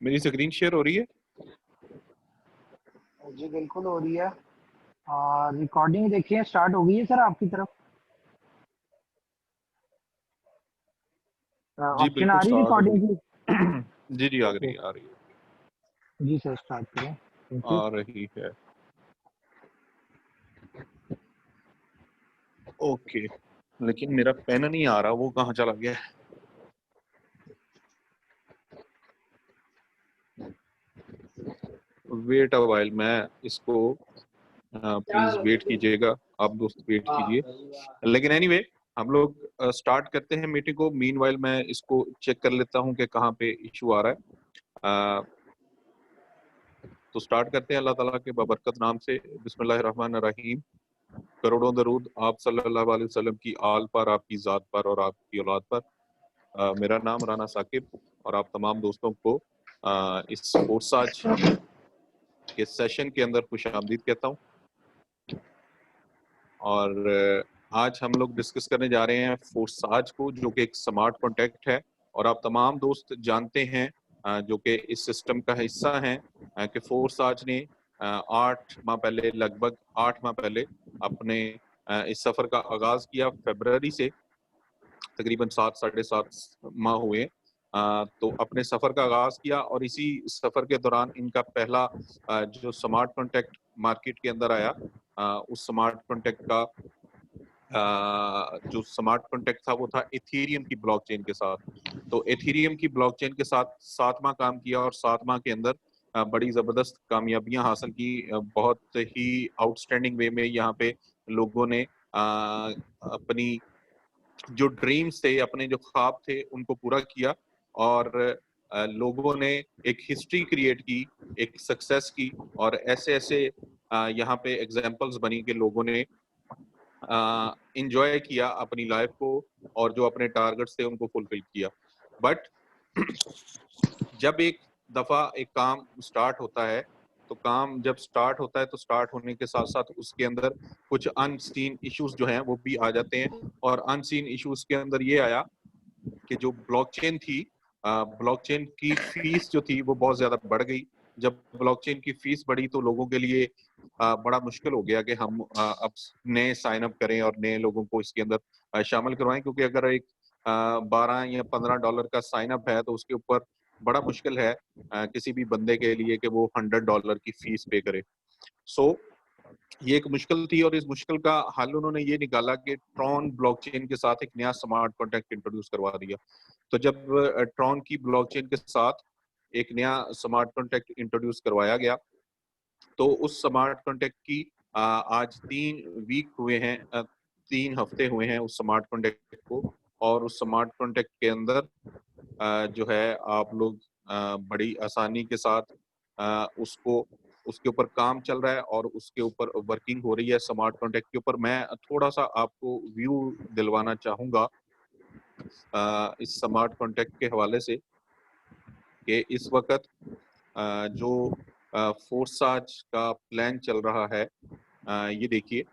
मेरी screen share हो रही है? जी बिल्कुल हो रही है। रिकॉर्डिंग देखिए स्टार्ट हो गई है सर आपकी तरफ। जी ऑप्शन बिल्कुल आ रही स्टार्ट रिकॉर्डिंग हुई। की। जी जी, आ ओके। रही आ रही जी सर स्टार्ट करें, थैंक यू। आ रही है। ओके, लेकिन मेरा पेन नहीं आ रहा, वो कहाँ चला गया? वेट अ वाइल, मैं इसको प्लीज वेट कीजिएगा, आप दोस्त वेट कीजिए। लेकिन एनीवे हम लोग स्टार्ट करते हैं मीटिंग को। मीनवाइल मैं इसको चेक कर लेता हूँ कि कहाँ पे इशू आ रहा है। तो स्टार्ट करते हैं अल्लाह ताला के बबरकत नाम से। बिस्मिल्लाहिर रहमानिर रहीम। करोड़ों दरूद आप सल्लल्लाहु अलैहि वसल्लम की आल पर, आपकी ज़ात पर और आपकी औलाद पर। मेरा नाम राना साकिब और आप तमाम दोस्तों को इस फोर्साज के सेशन के अंदर खुशामदीद कहता हूँ। और आज हम लोग डिस्कस करने जा रहे हैं फोर्साज को, जो कि एक स्मार्ट कॉन्टैक्ट है। और आप तमाम दोस्त जानते हैं जो कि इस सिस्टम का हिस्सा हैं कि फोर्साज ने 8 माह पहले, लगभग 8 माह पहले अपने इस सफ़र का आगाज़ किया। फरवरी से तकरीबन 7 साढ़े 7 माह हुए। तो अपने सफ़र का आगाज़ किया और इसी सफ़र के दौरान इनका पहला जो स्मार्ट कॉन्टैक्ट मार्केट के अंदर आया, उस स्मार्ट कॉन्टैक्ट का जो स्मार्ट कॉन्टैक्ट था वो था एथेरियम की ब्लॉकचेन के साथ। तो एथेरियम की ब्लॉकचेन के साथ 7 माह काम किया और 7 माह के अंदर बड़ी ज़बरदस्त कामयाबियां हासिल की। बहुत ही आउटस्टैंडिंग वे में यहाँ पे लोगों ने अपनी जो ड्रीम्स थे, अपने जो ख्वाब थे, उनको पूरा किया। और लोगों ने एक हिस्ट्री क्रिएट की, एक सक्सेस की। और ऐसे ऐसे यहाँ पे एग्जाम्पल्स बनी कि लोगों ने इंजॉय किया अपनी लाइफ को और जो अपने टारगेट्स थे उनको फुलफिल किया। बट जब एक दफा एक काम स्टार्ट होता है, तो काम जब स्टार्ट होता है तो स्टार्ट होने के साथ साथ उसके अंदर कुछ अनसीन इश्यूज जो हैं वो भी आ जाते हैं। और अनसीन इश्यूज के अंदर ये आया कि जो ब्लॉकचेन थी, ब्लॉकचेन की फीस जो थी वो बहुत ज्यादा बढ़ गई। जब ब्लॉकचेन की फीस बढ़ी तो लोगों के लिए बड़ा मुश्किल हो गया कि हम अब नए साइन अप करें और नए लोगों को इसके अंदर शामिल करवाएं। क्योंकि अगर एक 12 या 15 डॉलर का साइन अप है तो उसके ऊपर बड़ा मुश्किल है किसी भी बंदे के लिए कि वो $100 की फीस पे करे। सो ये एक मुश्किल थी और इस मुश्किल का हल उन्होंने ये निकाला कि ट्रॉन ब्लॉकचेन के साथ एक नया स्मार्ट कॉन्ट्रैक्ट इंट्रोड्यूस करवा दिया। तो जब ट्रॉन की ब्लॉकचेन के साथ एक नया स्मार्ट कॉन्ट्रैक्ट इंट्रोड्यूस करवाया गया, तो उस स्मार्ट कॉन्ट्रैक्ट की आज 3 वीक हुए हैं, 3 हफ्ते हुए हैं उस स्मार्ट कॉन्ट्रैक्ट को। और उस स्मार्ट कॉन्ट्रैक्ट के अंदर जो है आप लोग बड़ी आसानी के साथ उसको उसके ऊपर काम चल रहा है और उसके ऊपर वर्किंग हो रही है स्मार्ट कॉन्ट्रैक्ट के ऊपर। मैं थोड़ा सा आपको व्यू दिलवाना चाहूँगा इस स्मार्ट कॉन्ट्रैक्ट के हवाले से कि इस वक्त जो फोर्साज का प्लान चल रहा है, ये देखिए।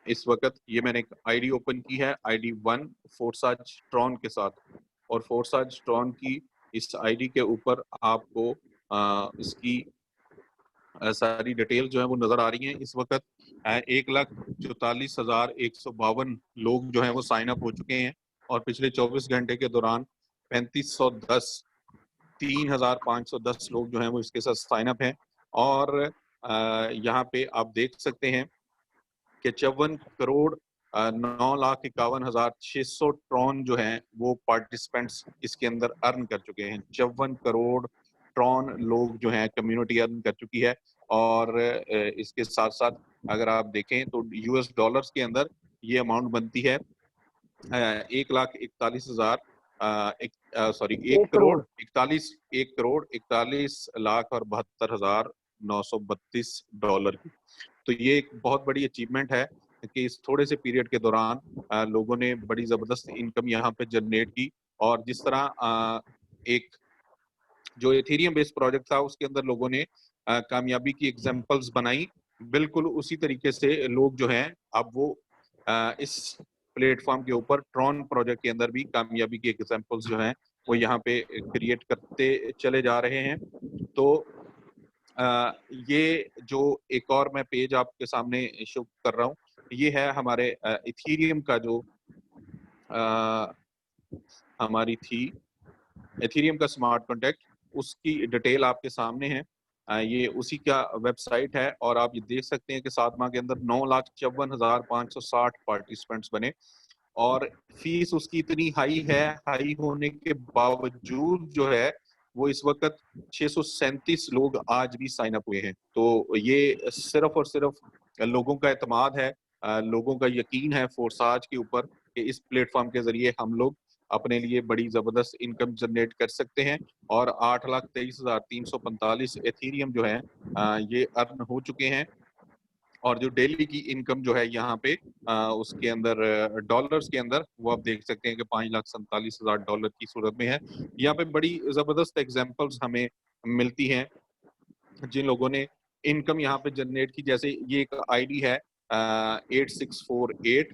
इस वक्त ये मैंने एक आईडी ओपन की है, ID 1 फोर्साज ट्रॉन के साथ। और फोर्साज ट्रॉन की इस आईडी के ऊपर आपको इसकी सारी डिटेल जो है वो नजर आ रही हैं। इस वक्त 1,44,152 लोग जो हैं वो साइन अप हो चुके हैं। और पिछले 24 घंटे के दौरान 3,510 लोग जो हैं वो इसके साथ साइन अप हैं। और यहाँ पे आप देख सकते हैं कि 54,09,51,600 ट्रॉन जो हैं वो पार्टिसिपेंट्स इसके अंदर अर्न कर चुके हैं। 54 करोड़ ट्रॉन लोग जो हैं कम्युनिटी अर्न कर चुकी है। और इसके साथ साथ अगर आप देखें तो US डॉलर्स के अंदर ये अमाउंट बनती है 1,41,000 सॉरी एक एक करोड़ करोड़ इकतालीस 1,41,72,932 की। तो ये एक बहुत बड़ी अचीवमेंट है कि इस थोड़े से पीरियड के दौरान लोगों ने बड़ी जबरदस्त इनकम यहाँ पे जनरेट की। और जिस तरह एक जो एथेरियम बेस्ड प्रोजेक्ट था उसके अंदर लोगों ने कामयाबी की एग्जांपल्स बनाई, बिल्कुल उसी तरीके से लोग जो हैं अब वो इस प्लेटफॉर्म के ऊपर ट्रॉन प्रोजेक्ट के अंदर भी कामयाबी के एग्जांपल्स जो हैं वो यहाँ पे क्रिएट करते चले जा रहे हैं। तो ये जो एक और मैं पेज आपके सामने शो कर रहा हूँ, ये है हमारे इथीरियम का जो हमारी थी एथेरियम का स्मार्ट कॉन्ट्रैक्ट, उसकी डिटेल आपके सामने है। ये उसी का वेबसाइट है और आप ये देख सकते हैं कि 7 माह के अंदर 9,54,560 पार्टिसिपेंट्स बने और फीस उसकी इतनी हाई होने के बावजूद जो है वो इस वक्त 637 लोग आज भी साइन अप हुए हैं। तो ये सिर्फ और सिर्फ लोगों का एतमाद है, लोगों का यकीन है फोर्साज के ऊपर कि इस प्लेटफॉर्म के जरिए हम लोग अपने लिए बड़ी जबरदस्त इनकम जनरेट कर सकते हैं। और 8,23,345 एथीरियम जो है ये अर्न हो चुके हैं और जो डेली की इनकम जो है यहाँ पे उसके अंदर डॉलर्स के अंदर वो आप देख सकते हैं कि $5,47,000 की सूरत में है। यहाँ पे बड़ी जबरदस्त एग्जांपल्स हमें मिलती हैं जिन लोगों ने इनकम यहाँ पे जनरेट की। जैसे ये एक आईडी है 8648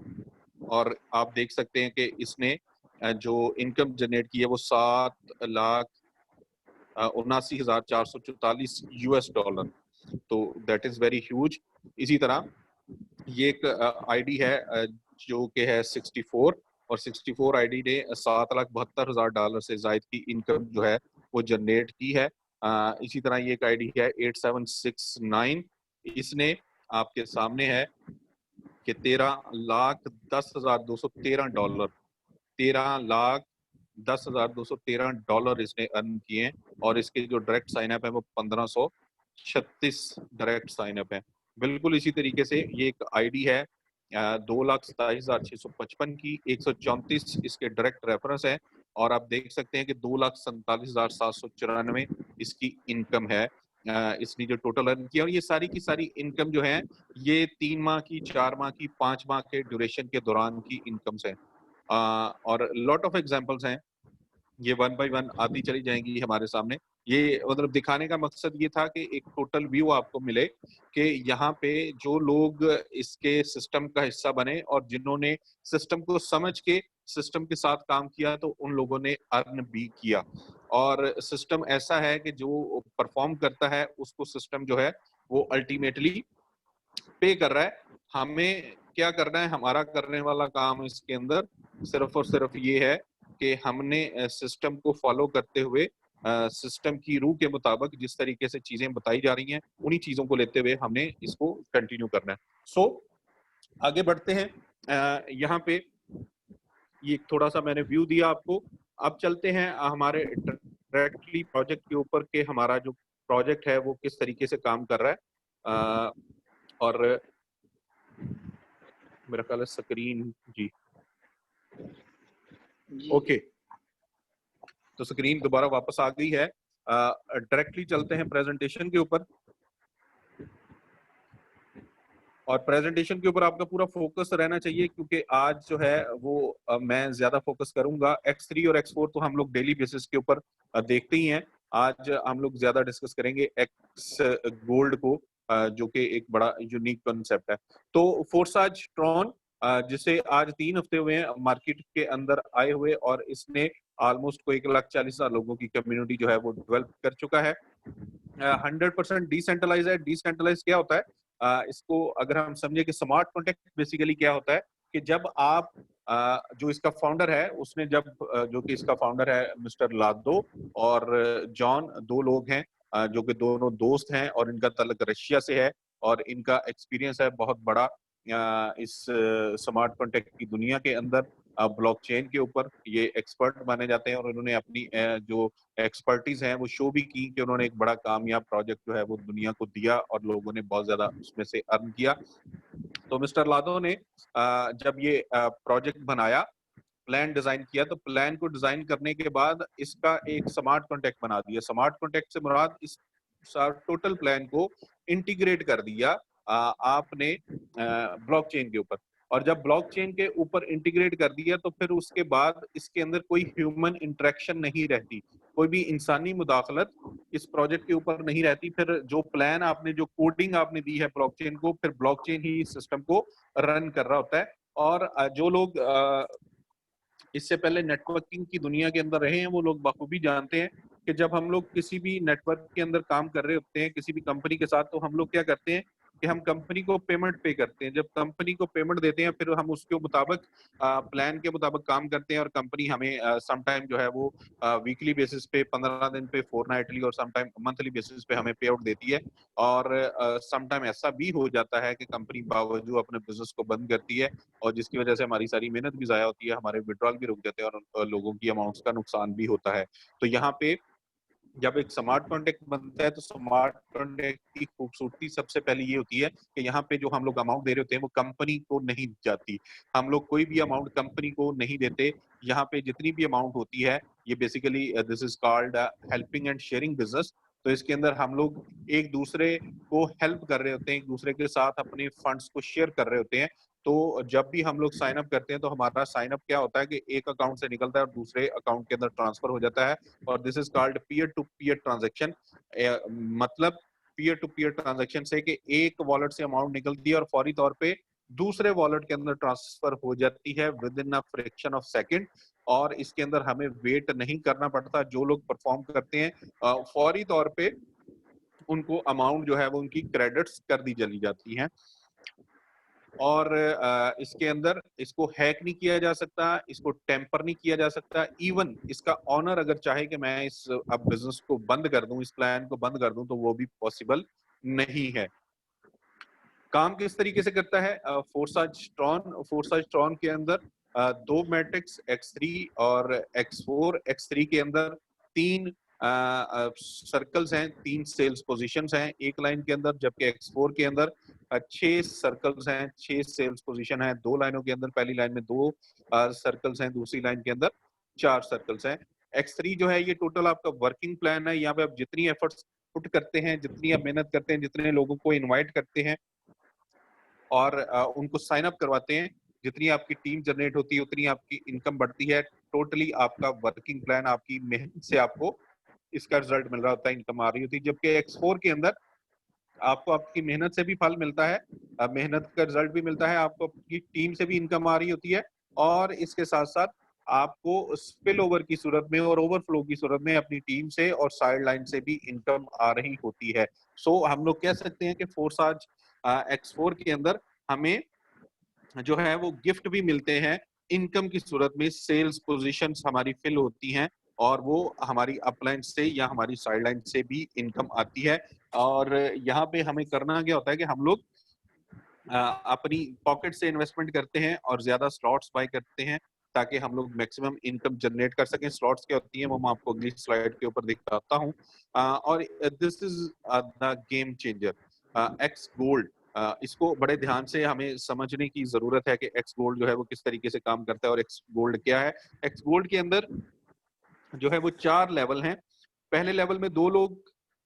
और आप देख सकते हैं कि इसने जो इनकम जनरेट की है वो $7,79,444 US। तो दैट इज वेरी ह्यूज। इसी तरह ये एक आईडी है जो कि है 64 और 64 आईडी ने $7,72,000 से ज्यादा की इनकम जो है वो जनरेट की है। इसी तरह ये एक आईडी है 8769, इसने आपके सामने है कि $13,10,213 $13,10,213 इसने अर्न किए हैं और इसके जो डायरेक्ट साइन अप है वो 1536 डायरेक्ट साइन अप है। बिल्कुल इसी तरीके से ये एक आईडी है 2,27,655 की 134 इसके डायरेक्ट रेफरेंस है और आप देख सकते हैं कि 2,47,794 इसकी इनकम है। इसने जो टोटल अर्न किया और ये सारी की सारी इनकम जो है ये 3 माह की, 4 माह की, 5 माह के ड्यूरेशन के दौरान की इनकम्स हैं। और लॉट ऑफ एग्जांपल्स हैं, ये वन बाय वन आती चली जाएंगी हमारे सामने। ये मतलब दिखाने का मकसद ये था कि एक टोटल व्यू आपको मिले कि यहाँ पे जो लोग इसके सिस्टम का हिस्सा बने और जिन्होंने सिस्टम को समझ के सिस्टम के साथ काम किया तो उन लोगों ने अर्न भी किया। और सिस्टम ऐसा है कि जो परफॉर्म करता है उसको सिस्टम जो है वो अल्टीमेटली पे कर रहा है। हमें क्या करना है, हमारा करने वाला काम इसके अंदर सिर्फ और सिर्फ ये है कि हमने सिस्टम को फॉलो करते हुए सिस्टम की रूह के मुताबिक जिस तरीके से चीजें बताई जा रही हैं उन्हीं चीजों को लेते हुए हमने इसको कंटिन्यू करना है। सो आगे बढ़ते हैं। यहाँ पे ये थोड़ा सा मैंने व्यू दिया आपको। अब चलते हैं हमारे डायरेक्टली प्रोजेक्ट के ऊपर के हमारा जो प्रोजेक्ट है वो किस तरीके से काम कर रहा है। और मेरा ख्याल है स्क्रीन जी ओके, तो स्क्रीन दोबारा वापस आ गई है। डायरेक्टली चलते हैं प्रेजेंटेशन के ऊपर और प्रेजेंटेशन के ऊपर आपका पूरा फोकस रहना चाहिए क्योंकि आज जो है वो मैं ज्यादा फोकस करूंगा। X3 और X4 तो हम लोग डेली बेसिस के ऊपर देखते ही हैं। आज हम लोग ज्यादा डिस्कस करेंगे एक्स गोल्ड को जो कि एक बड़ा यूनिक कॉन्सेप्ट है। तो फोर्साज ट्रॉन जिसे आज 3 हफ्ते हुए हैं मार्केट के अंदर आए हुए और इसने ऑलमोस्ट को 1,40,000 लोगों की कम्युनिटी जो है वो डेवलप कर चुका है। 100% डिसेंट्रलाइज है। डिसेंट्रलाइज क्या होता है, इसको अगर हम समझे कि स्मार्ट कॉन्ट्रैक्ट बेसिकली क्या होता है कि जब आप जो इसका फाउंडर है उसने जब जो कि इसका फाउंडर है मिस्टर लादो और जॉन, 2 लोग हैं जो कि दोनों दोस्त हैं और इनका ताल्लुक रशिया से है और इनका एक्सपीरियंस है बहुत बड़ा इस स्मार्ट कॉन्ट्रैक्ट की दुनिया के अंदर। ब्लॉकचेन के ऊपर ये एक्सपर्ट माने जाते हैं और उन्होंने अपनी जो एक्सपर्टीज है वो शो भी की कि उन्होंने एक बड़ा कामयाब प्रोजेक्ट जो है वो दुनिया को दिया और लोगों ने बहुत ज्यादा उसमें से अर्न किया। तो मिस्टर लादो ने जब ये प्रोजेक्ट बनाया, प्लान डिजाइन किया, तो प्लान को डिजाइन करने के बाद इसका एक स्मार्ट कॉन्ट्रैक्ट बना दिया। स्मार्ट कॉन्ट्रैक्ट से मुराद इस टोटल प्लान को इंटीग्रेट कर दिया आपने ब्लॉकचेन के ऊपर। और जब ब्लॉकचेन के ऊपर इंटीग्रेट कर दिया तो फिर उसके बाद इसके अंदर कोई ह्यूमन इंटरेक्शन नहीं रहती, कोई भी इंसानी मुदाखलत इस प्रोजेक्ट के ऊपर नहीं रहती। फिर जो प्लान आपने, जो कोडिंग आपने दी है ब्लॉकचेन को, फिर ब्लॉकचेन ही इस सिस्टम को रन कर रहा होता है। और जो लोग इससे पहले नेटवर्किंग की दुनिया के अंदर रहे हैं वो लोग बखूबी जानते हैं कि जब हम लोग किसी भी नेटवर्क के अंदर काम कर रहे होते हैं किसी भी कंपनी के साथ, तो हम लोग क्या करते हैं कि हम कंपनी को पेमेंट पे करते हैं। जब कंपनी को पेमेंट देते हैं फिर हम उसके मुताबिक प्लान के मुताबिक काम करते हैं, और कंपनी हमें समटाइम जो है वो वीकली बेसिस पे, 15 दिन पे, फोर्टनाइटली और समटाइम मंथली बेसिस पे हमें पे आउट देती है। और समटाइम ऐसा भी हो जाता है कि कंपनी बावजूद अपने बिजनेस को बंद करती है, और जिसकी वजह से हमारी सारी मेहनत भी ज़ाया होती है, हमारे विड्रॉल भी रुक जाते हैं, और लोगों की अमाउंट्स का नुकसान भी होता है। तो यहाँ पे जब एक स्मार्ट कॉन्ट्रैक्ट बनता है तो स्मार्ट कॉन्ट्रैक्ट की खूबसूरती सबसे पहले ये होती है कि यहाँ पे जो हम लोग अमाउंट दे रहे होते हैं वो कंपनी को नहीं जाती। हम लोग कोई भी अमाउंट कंपनी को नहीं देते। यहाँ पे जितनी भी अमाउंट होती है, ये basically this is called helping and sharing business. तो इसके अंदर हम लोग एक दूसरे को हेल्प कर रहे होते हैं, एक दूसरे के साथ अपने फंड्स को शेयर कर रहे होते हैं। तो जब भी हम लोग साइन अप करते हैं तो हमारा साइन अप क्या होता है कि एक अकाउंट से निकलता है और दूसरे अकाउंट के अंदर ट्रांसफर हो जाता है, और this is called peer to peer transaction. मतलब पीयर टू पीयर ट्रांजेक्शन से कि एक वॉलेट से अमाउंट निकलती है और फौरी तौर पे दूसरे वॉलेट के अंदर ट्रांसफर हो जाती है with in a fraction of second. और इसके अंदर हमें वेट नहीं करना पड़ता। जो लोग परफॉर्म करते हैं फौरी तौर पे उनको अमाउंट जो है वो उनकी क्रेडिट्स कर दी चली जाती हैं। और इसके अंदर इसको हैक नहीं किया जा सकता, इसको टेम्पर नहीं किया जा सकता। इवन इसका ऑनर अगर चाहे कि मैं इस अब बिजनेस को बंद कर दूं, इस प्लान को बंद कर दूं, तो वो भी पॉसिबल नहीं है। काम किस तरीके से करता है फोर्साज ट्रॉन के अंदर दो मैट्रिक्स X3 और X4। X3 के अंदर तीन सर्कल्स हैं, तीन सेल्स पोजीशंस हैं एक लाइन के अंदर, जबकि X4 के अंदर 6 सर्कल्स हैं, 6 सेल्स पोजीशन है दो लाइनों के अंदर। पहली लाइन में 2 सर्कल्स हैं, दूसरी लाइन के अंदर 4 सर्कल्स हैं। X3 जो है ये टोटल आपका वर्किंग प्लान है। यहाँ पे आप जितनी एफर्ट्स पुट करते हैं, जितनी आप मेहनत करते हैं, जितने लोगों को इन्वाइट करते हैं और उनको साइन अप करवाते हैं, जितनी आपकी टीम जनरेट होती है उतनी आपकी इनकम बढ़ती है। टोटली आपका वर्किंग प्लान, आपकी मेहनत से आपको इसका रिजल्ट मिल रहा होता है, इनकम आ रही होती है। जबकि X4 के अंदर आपको आपकी मेहनत से भी फल मिलता है, मेहनत का रिजल्ट भी मिलता है, आपको अपनी टीम से भी इनकम आ रही होती है, और इसके साथ साथ आपको स्पिल ओवर की सूरत में और ओवरफ्लो की सूरत में अपनी टीम से और साइड लाइन से भी इनकम आ रही होती है। सो हम लोग कह सकते हैं कि फोर्साज X4 के अंदर हमें जो है वो गिफ्ट भी मिलते हैं इनकम की सूरत में। सेल्स पोजीशंस हमारी फिल होती हैं और वो हमारी अपलाइन से या हमारी साइडलाइन से भी इनकम आती है। और यहाँ पे हमें करना क्या होता है कि हम लोग अपनी पॉकेट से इन्वेस्टमेंट करते हैं और ज्यादा स्लॉट्स बाय करते हैं ताकि हम लोग मैक्सिमम इनकम जनरेट कर सकें। स्लॉट्स क्या होती हैं वो मैं आपको अगली स्लाइड के ऊपर दिखाता हूँ। और this is the game changer x gold. इसको बड़े ध्यान से हमें समझने की जरूरत है कि एक्स गोल्ड जो है वो किस तरीके से काम करता है और एक्स गोल्ड क्या है। एक्स गोल्ड के अंदर जो है वो 4 लेवल हैं। पहले लेवल में 2 लोग,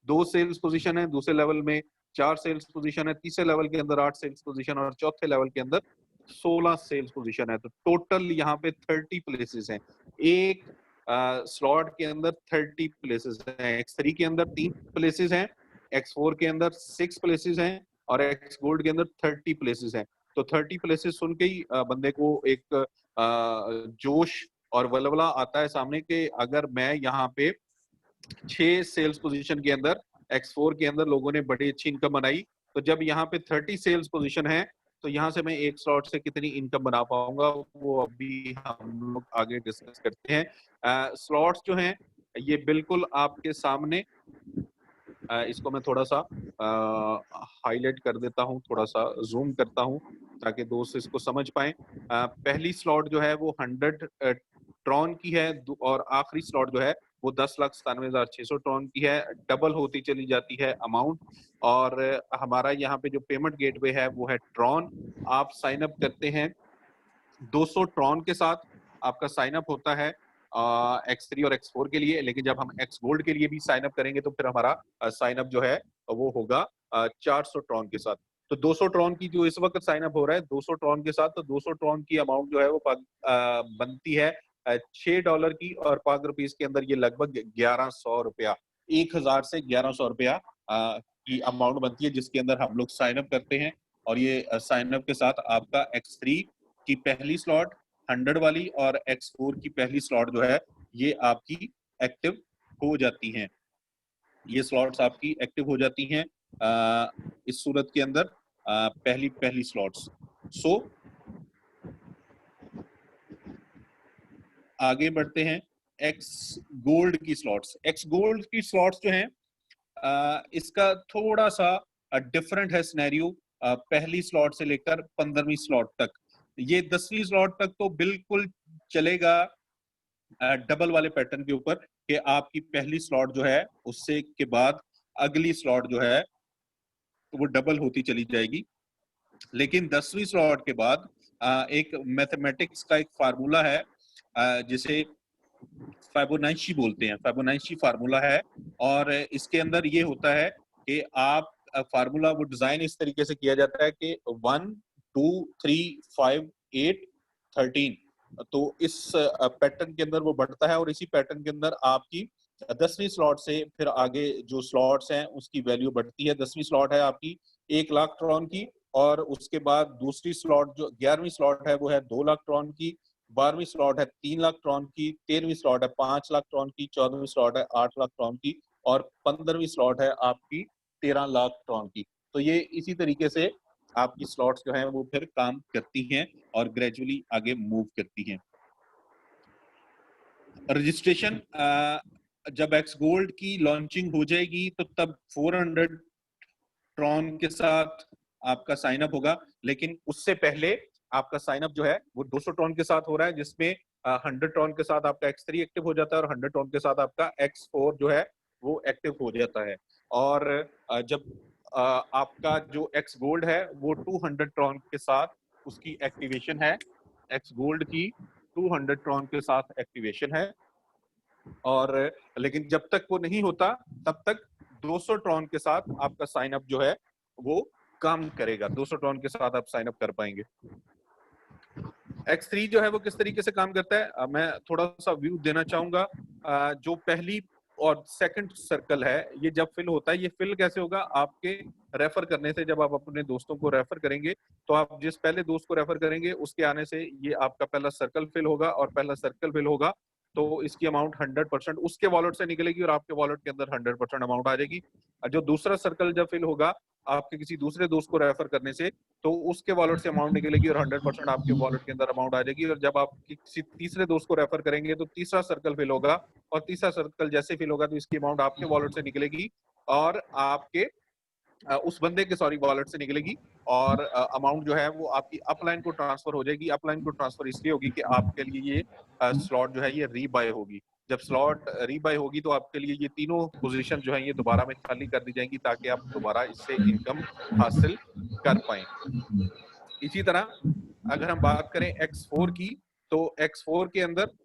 2 सेल्स पोजीशन है, दूसरे लेवल में 4 सेल्स पोजीशन है, तीसरे लेवल के अंदर 8 सेल्स पोजीशन और चौथे लेवल के अंदर 16 सेल्स पोजीशन है। तो टोटल यहाँ पे 30 प्लेसेस हैं। एक स्लॉट के अंदर 30 प्लेसेस हैं। X3 के अंदर 3 प्लेसेस हैं, X4 के अंदर 6 प्लेसेस हैं और X गोल्ड के अंदर 30 प्लेसेस हैं। तो 30 प्लेसेस सुन के ही बंदे को एक जोश और वलवला आता है सामने के अगर मैं यहाँ पे 6 सेल्स पोजीशन के अंदर X4 के अंदर लोगों ने बड़ी अच्छी इनकम बनाई, तो जब यहाँ पे 30 सेल्स पोजीशन है तो यहाँ से मैं एक स्लॉट से कितनी इनकम बना पाऊंगा वो अभी हम लोग आगे डिस्कस करते हैं। स्लॉट्स जो हैं ये बिल्कुल आपके सामने, इसको मैं थोड़ा सा हाईलाइट कर देता हूँ, थोड़ा सा जूम करता हूँ ताकि दोस्त इसको समझ पाए। पहली स्लॉट जो है वो 100 ट्रॉन की है और आखिरी स्लॉट जो है वो 10,97,600 ट्रॉन की है। डबल होती चली जाती है अमाउंट। और हमारा यहाँ पे जो पेमेंट गेटवे है वो है ट्रॉन। आप साइन अप करते हैं 200 ट्रॉन के साथ, आपका साइन अप होता है X3 और X4 के लिए। लेकिन जब हम X गोल्ड के लिए भी साइन अप करेंगे तो फिर हमारा साइन अप जो है वो होगा 400 ट्रॉन के साथ। तो 200 ट्रॉन की जो इस वक्त साइन अप हो रहा है 200 ट्रॉन के साथ, तो 200 ट्रॉन की अमाउंट जो है वो बनती है $6 की, और पाक रुपीज के अंदर ये लगभग 1100 रुपया, 1000 से 1100 रुपया की अमाउंट बनती है जिसके अंदर हम लोग साइन अप करते हैं। और ये साइन अप के साथ आपका X3 की पहली स्लॉट 100 वाली और X4 की पहली स्लॉट जो है ये आपकी एक्टिव हो जाती हैं। ये स्लॉट्स आपकी एक्टिव हो जाती हैं इस सूरत के अंदर पहली स्लॉट्स। सो आगे बढ़ते हैं एक्स गोल्ड की स्लॉट्स। एक्स गोल्ड की स्लॉट्स जो हैं इसका थोड़ा सा डिफरेंट है सिनेरियो पहली स्लॉट से लेकर 15वीं स्लॉट तक। ये 10वीं स्लॉट तक तो बिल्कुल चलेगा डबल वाले पैटर्न के ऊपर कि आपकी पहली स्लॉट जो है उससे के बाद अगली स्लॉट जो है तो वो डबल होती चली जाएगी। लेकिन 10वीं स्लॉट के बाद एक मैथमेटिक्स का एक फार्मूला है जिसे फिबोनाची बोलते हैं, फिबोनाची फार्मूला है और इसके अंदर ये होता है कि आप फार्मूला वो डिजाइन इस तरीके से किया जाता है कि 1 2 3 5 8 13 तो इस पैटर्न के अंदर वो बढ़ता है और इसी पैटर्न के अंदर आपकी 10वीं स्लॉट से फिर आगे जो स्लॉट्स हैं उसकी वैल्यू बढ़ती है। 10वीं स्लॉट है आपकी 1 लाख ट्रॉन की और उसके बाद दूसरी स्लॉट जो 11वीं स्लॉट है वो है 2 लाख ट्रॉन की, 12वीं स्लॉट है 3 लाख ट्रॉन की, 13वीं स्लॉट है 5 लाख ट्रॉन की, 14वीं स्लॉट है 8 लाख ट्रॉन की और 15वीं स्लॉट है आपकी 13 लाख ट्रॉन की। तो ये इसी तरीके से आपकी स्लॉट्स जो हैं वो फिर काम करती हैं और ग्रेजुअली आगे मूव करती हैं। रजिस्ट्रेशन जब एक्स गोल्ड की लॉन्चिंग हो जाएगी तो तब 400 ट्रॉन के साथ आपका साइन अप होगा, लेकिन उससे पहले आपका साइन अप जो है वो 200 ट्रॉन के साथ हो रहा है जिसमें 100 ट्रॉन के साथ आपका X3 एक्टिव हो जाता है और 100 ट्रॉन के साथ आपका X4 जो है वो एक्टिव हो जाता है। और जब आपका जो एक्स गोल्ड है वो 200 ट्रॉन के साथ उसकी एक्टिवेशन है, एक्स गोल्ड की 200 ट्रॉन के साथ एक्टिवेशन है और लेकिन जब तक वो नहीं होता तब तक 200 ट्रॉन के साथ आपका साइन अप जो है वो काम करेगा। 200 ट्रॉन के साथ आप साइन अप कर पाएंगे। X3 जो है वो किस तरीके से काम करता है मैं थोड़ा सा व्यू देना चाहूंगा। जो पहली और सेकंड सर्कल है ये जब फिल होता है, ये फिल कैसे होगा आपके रेफर करने से। जब आप अपने दोस्तों को रेफर करेंगे तो आप जिस पहले दोस्त को रेफर करेंगे उसके आने से ये आपका पहला सर्कल फिल होगा और पहला सर्कल फिल होगा तो इसकी अमाउंट 100% उसके वॉलेट से निकलेगी और आपके वॉलेट के अंदर 100% अमाउंट आ जाएगी। जो दूसरा सर्कल जब फिल होगा आपके किसी दूसरे दोस्त को रेफर करने से तो उसके वॉलेट से अमाउंट निकलेगी और 100% आपके वॉलेट के अंदर अमाउंट आ जाएगी। और जब आप किसी तीसरे दोस्त को रेफर करेंगे तो तीसरा सर्कल फिल होगा और तीसरा सर्कल जैसे फिल होगा तो इसकी अमाउंट आपके वॉलेट से निकलेगी और आपके उस बंदे के वॉलेट से निकलेगी और अमाउंट जो है वो आपकी अपलाइन को ट्रांसफर हो जाएगी। अपलाइन को ट्रांसफर इसलिए होगी कि आपके लिए ये स्लॉट जो है ये रीबाय होगी। जब स्लॉट रीबाय होगी तो आपके लिए ये तीनों पोजीशन जो है ये दोबारा में खाली कर दी जाएंगी ताकि आप दोबारा इससे इनकम हासिल कर पाए। इसी तरह अगर हम बात करें X4 की तो X4 के अंदर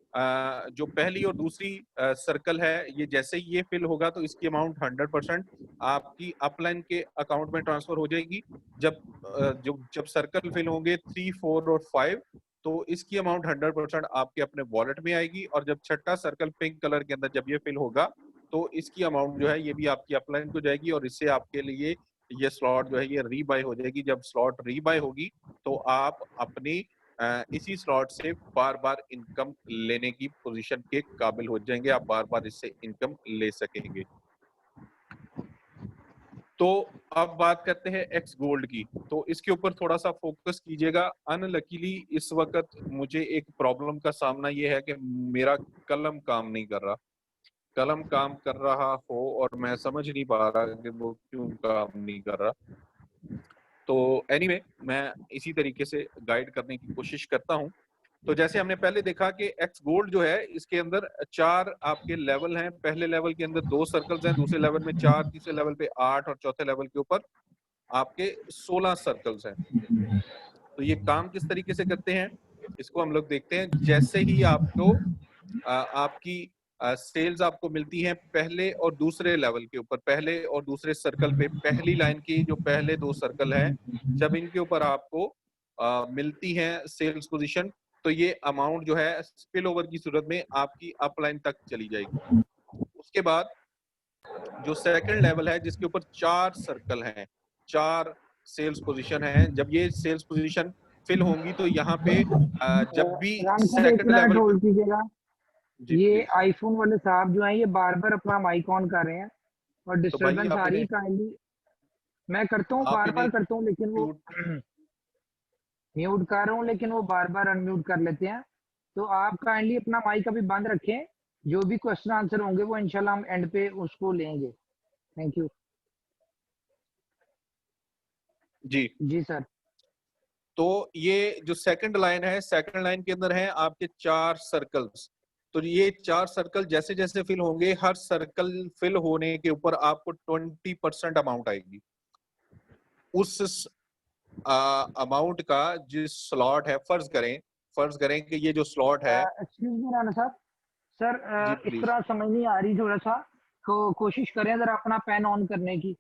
जो पहली और दूसरी सर्कल है ये जैसे ही ये फिल होगा तो इसकी अमाउंट 100% आपकी अपलाइन के अकाउंट में ट्रांसफर हो जाएगी। जब सर्कल फिल होंगे 3, 4 और 5 तो इसकी अमाउंट 100% आपके अपने वॉलेट में आएगी और जब छठा सर्कल पिंक कलर के अंदर जब ये फिल होगा तो इसकी अमाउंट जो है ये भी आपकी अपलाइन को जाएगी और इससे आपके लिए ये स्लॉट जो है ये रीबाय हो जाएगी। जब स्लॉट रीबाय होगी तो आप अपनी इसी स्लॉट से बार बार इनकम लेने की पोजीशन के काबिल हो जाएंगे, आप बार बार इससे इनकम ले सकेंगे। तो अब बात करते हैं एक्स गोल्ड की, तो इसके ऊपर थोड़ा सा फोकस कीजिएगा। अनलकीली इस वक्त मुझे एक प्रॉब्लम का सामना ये है कि मेरा कलम काम नहीं कर रहा। कलम काम कर रहा हो और मैं समझ नहीं पा रहा कि वो क्यों काम नहीं कर रहा। तो एनीवे मैं इसी तरीके से गाइड करने की कोशिश करता हूं। तो जैसे हमने पहले देखा कि एक्स गोल्ड जो है इसके अंदर 4 आपके लेवल हैं। पहले लेवल के अंदर 2 सर्कल्स हैं, दूसरे लेवल में 4, तीसरे लेवल पे 8 और चौथे लेवल के ऊपर आपके 16 सर्कल्स हैं। तो ये काम किस तरीके से करते हैं इसको हम लोग देखते हैं। जैसे ही आपको आपकी सेल्स आपको मिलती हैं पहले और दूसरे लेवल के ऊपर, पहले और दूसरे सर्कल पे, पहली लाइन की जो पहले 2 सर्कल हैं जब इनके ऊपर आपको मिलती है सेल्स पोजीशन तो ये अमाउंट जो है स्पिल ओवर की सूरत में आपकी अपलाइन तक चली जाएगी। उसके बाद जो सेकंड लेवल है जिसके ऊपर 4 सर्कल हैं, 4 सेल्स पोजीशन हैं, जब ये सेल्स पोजीशन फिल होंगी तो यहाँ पे जब भी राम सर एक सेकंड मिनट लेवल पे, होल्ड कीजिएगा। जी ये प्लीज। आईफोन वाले साहब जो हैं ये बार बार अपना माइक ऑन कर रहे हैं और तो भाई डिस्टरबेंस आ रही आपने, है, काइंडली। मैं करता हूँ, आप बार इन्हें बार करता हूँ, लेकिन वो म्यूट, म्यूट कर रहा हूँ लेकिन वो बार बार अनम्यूट कर लेते हैं। तो आप काइंडली अपना माइक अभी बंद रखें। जो भी क्वेश्चन आंसर होंगे वो इंशाल्लाह हम एंड पे उसको लेंगे। Thank you. जी। जी सर। तो ये जो सेकंड लाइन है, सेकंड लाइन के अंदर है आपके 4 सर्कल्स। तो ये 4 सर्कल जैसे जैसे फिल होंगे, हर सर्कल फिल होने के ऊपर आपको 20% अमाउंट आएगी। उस अमाउंट का जिस स्लॉट है, फर्ज करें कि ये जो स्लॉट है, एक्सक्यूज मी राणा साहब। सर जी इस प्लीज। तरह समझ नहीं आ रही थोड़ा सा। तो कोशिश करें जरा अपना पेन ऑन करने की,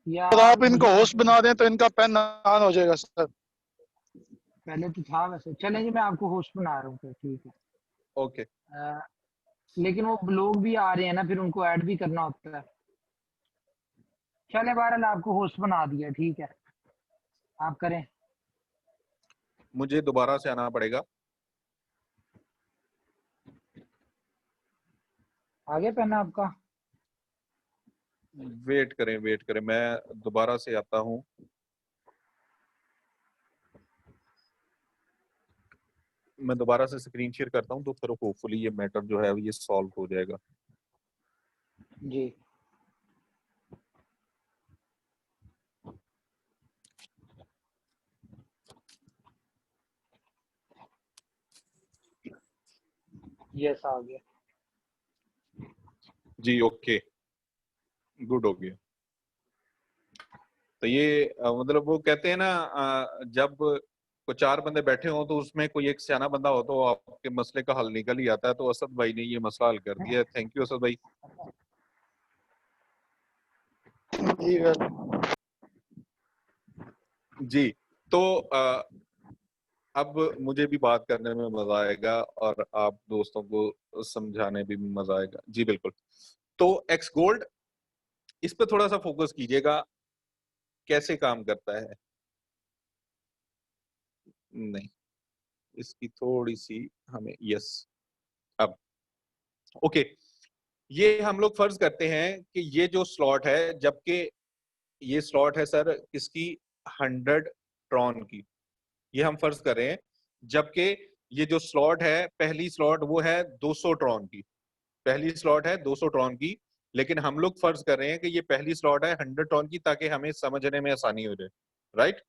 या अगर आप मुझे इनको होस्ट मैसेज। बना दें तो इनका पेन ऑन हो जाएगा सर। पहले तो था वैसे, चलेंगे, मैं आपको होस्ट बना रहा हूँ फिर, ठीक है। ओके। अ, लेकिन वो लोग भी आ रहे हैं ना, फिर उनको ऐड भी करना होता है। चले बहरहाल आपको होस्ट बना दिया, ठीक है, आप करें। मुझे दोबारा से आना पड़ेगा। आगे पेन आपका। वेट करें, मैं दोबारा से आता हूँ। मैं दोबारा से स्क्रीन शेयर करता हूँ, तो फिर होपफुली ये मैटर जो है ये सॉल्व हो जाएगा। जी। यस आ गया। जी ओके, गुड हो गया। तो ये मतलब वो कहते हैं ना, जब को 4 बंदे बैठे हों तो उसमें कोई एक सियाना बंदा हो तो आपके मसले का हल निकल ही आता है। तो असद भाई ने ये मसला हल कर दिया है। थैंक यू असद भाई। जी जी। तो अब मुझे भी बात करने में मजा आएगा और आप दोस्तों को समझाने भी मजा आएगा। जी बिल्कुल। तो एक्स गोल्ड, इस पे थोड़ा सा फोकस कीजिएगा, कैसे काम करता है। नहीं, इसकी थोड़ी सी हमें, यस, अब ओके। ये हम लोग फर्ज करते हैं कि ये जो स्लॉट है, जबकि ये स्लॉट है सर किसकी, 100 ट्रॉन की, ये हम फर्ज कर रहे हैं। जबकि ये जो स्लॉट है, पहली स्लॉट वो है 200 ट्रॉन की, पहली स्लॉट है 200 ट्रॉन की। लेकिन हम लोग फर्ज कर रहे हैं कि ये पहली स्लॉट है 100 ट्रॉन की, ताकि हमें समझने में आसानी हो जाए। राइट।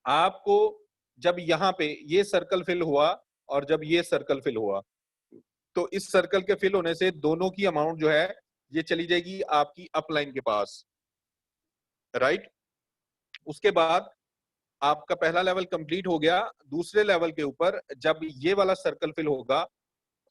आपको जब यहाँ पे ये सर्कल फिल हुआ और जब ये सर्कल फिल हुआ, तो इस सर्कल के फिल होने से दोनों की अमाउंट जो है ये चली जाएगी आपकी अपलाइन के पास। राइट। उसके बाद आपका पहला लेवल कंप्लीट हो गया। दूसरे लेवल के ऊपर जब ये वाला सर्कल फिल होगा,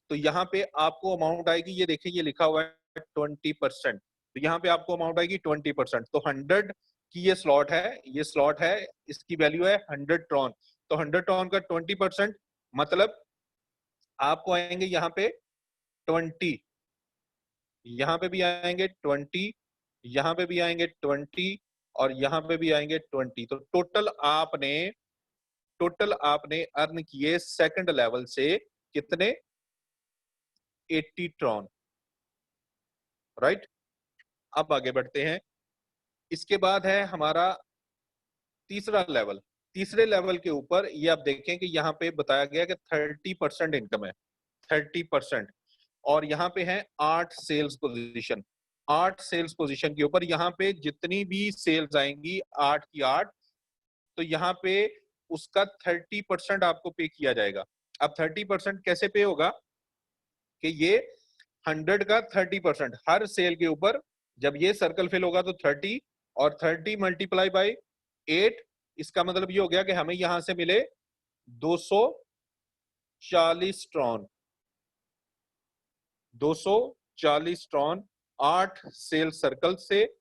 तो यहाँ पे आपको अमाउंट आएगी, ये देखिए ये लिखा हुआ है 20%। तो यहाँ पे आपको अमाउंट आएगी 20%। तो 100 की ये स्लॉट है, ये स्लॉट है, इसकी वैल्यू है 100 ट्रॉन। तो 100 ट्रॉन का 20% मतलब आपको आएंगे यहाँ पे 20, यहाँ पे भी आएंगे 20, यहाँ पे भी आएंगे 20, और यहाँ पे भी आएंगे 20। तो टोटल आपने अर्न किए सेकंड लेवल से कितने, 80 ट्रॉन। राइट। अब आगे बढ़ते हैं। इसके बाद है हमारा तीसरा लेवल। तीसरे लेवल के ऊपर ये आप देखें कि यहाँ पे बताया गया कि 30% इनकम है, 30%। और यहाँ पे है 8 सेल्स पोजीशन। 8 सेल्स पोजीशन के ऊपर यहाँ पे जितनी भी सेल्स आएंगी 8 की 8, तो यहाँ पे उसका 30% आपको पे किया जाएगा। अब 30% कैसे पे होगा कि ये 100 का 30% हर सेल के ऊपर, जब ये सर्कल फिल होगा तो 30, और 30 मल्टीप्लाई बाई 8, इसका मतलब ये हो गया कि हमें यहां से मिले 240 ट्रॉन। 240 ट्रॉन 8 सेल सर्कल से,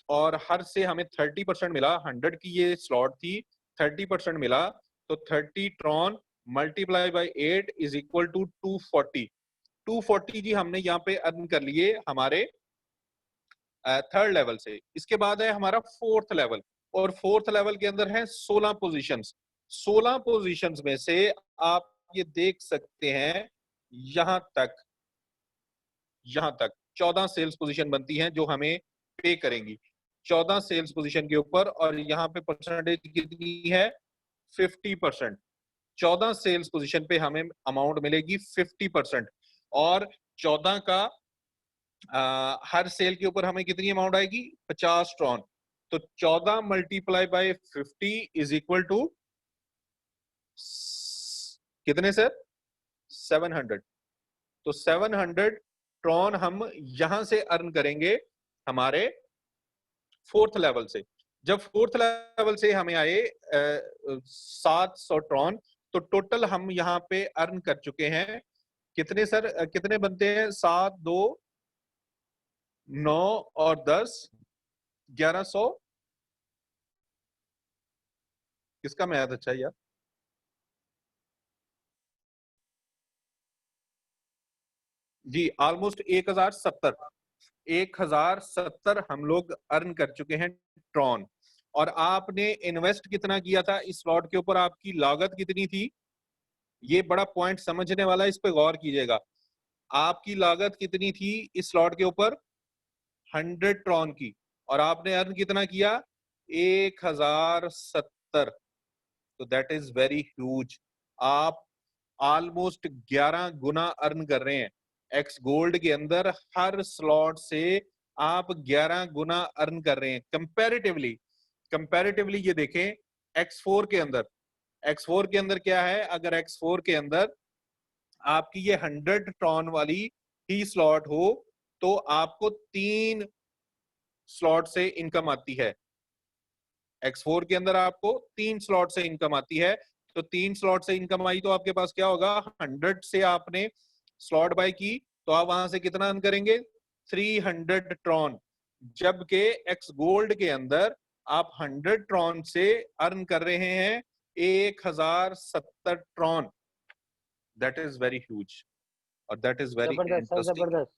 और हर से हमें 30% मिला। 100 की ये स्लॉट थी, 30% मिला, तो 30 ट्रॉन multiply by 8 is equal to 240। 240 जी हमने यहाँ पे अर्न कर लिए हमारे थर्ड लेवल से। इसके बाद है हमारा फोर्थ लेवल। और फोर्थ लेवल के अंदर है 16 पोजीशंस। 16 पोजीशंस में से आप ये देख सकते हैं यहां तक 14 सेल्स पोजीशन बनती हैं जो हमें पे करेंगी 14 सेल्स पोजीशन के ऊपर, और यहाँ पे परसेंटेज कितनी है 50%। 14 सेल्स पोजीशन पे हमें अमाउंट मिलेगी 50%, और 14 का हर सेल के ऊपर हमें कितनी अमाउंट आएगी 50 ट्रॉन। तो 14 multiply by 50 is equal to कितने सर 700। तो 700 ट्रॉन हम यहां से अर्न करेंगे हमारे फोर्थ लेवल से। जब फोर्थ लेवल से हमें आए 700 ट्रॉन, तो टोटल हम यहाँ पे अर्न कर चुके हैं कितने सर, कितने बनते हैं 7 2 9 और 10 1100। किसका मैथ अच्छा है यार, जी ऑलमोस्ट 1070 हम लोग अर्न कर चुके हैं ट्रॉन। और आपने इन्वेस्ट कितना किया था इस स्लॉट के ऊपर, आपकी लागत कितनी थी, ये बड़ा पॉइंट समझने वाला है, इस पे गौर कीजिएगा। आपकी लागत कितनी थी इस स्लॉट के ऊपर 100 ट्रॉन की, और आपने अर्न कितना किया 1070। तो दैट इज वेरी ह्यूज। आप ऑलमोस्ट 11 गुना अर्न कर रहे हैं एक्स गोल्ड के अंदर। हर स्लॉट से आप 11 गुना अर्न कर रहे हैं कंपैरेटिवली ये देखें X4 के अंदर। X4 के अंदर क्या है, अगर X4 के अंदर आपकी ये 100 ट्रॉन वाली ही स्लॉट हो तो आपको 3 स्लॉट से इनकम आती है। X4 के अंदर आपको 3 स्लॉट से इनकम आती है। तो 3 स्लॉट से इनकम आई तो आपके पास क्या होगा, 100 से आपने स्लॉट बाय की तो आप वहां से कितना अर्न करेंगे 300 ट्रॉन। जबकि एक्स गोल्ड के अंदर आप 100 ट्रॉन से अर्न कर रहे हैं 1070 Tron. That is very huge और दैट इज वेरी जबरदस्त सर, इंटरेस्टिंग। जबरदस्त।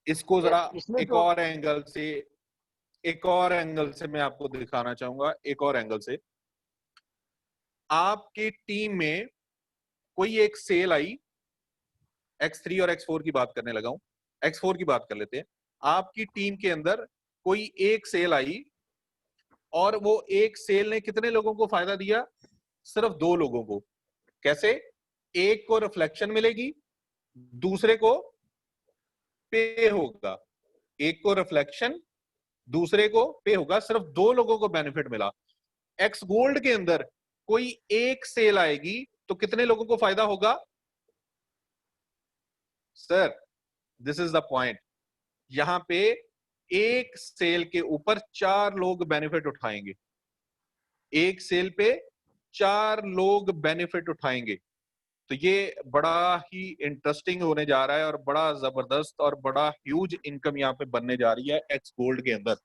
इसको जरा इसमें एक तो और एंगल से मैं आपको दिखाना चाहूंगा। एक और एंगल से, आपकी टीम में कोई एक सेल आई, X3 और X4 की बात करने लगा हूं, X4 की बात कर लेते हैं। आपकी टीम के अंदर कोई एक सेल आई और वो एक सेल ने कितने लोगों को फायदा दिया, सिर्फ 2 लोगों को। कैसे, एक को रिफ्लेक्शन मिलेगी, दूसरे को पे होगा। एक को रिफ्लेक्शन, दूसरे को पे होगा, सिर्फ 2 लोगों को बेनिफिट मिला। एक्स गोल्ड के अंदर कोई एक सेल आएगी तो कितने लोगों को फायदा होगा sir, this is the point. यहां पे एक सेल के ऊपर 4 लोग बेनिफिट उठाएंगे, एक सेल पे 4 लोग बेनिफिट उठाएंगे। तो ये बड़ा ही इंटरेस्टिंग होने जा रहा है और बड़ा जबरदस्त और बड़ा ह्यूज इनकम यहाँ पे बनने जा रही है एक्स गोल्ड के अंदर।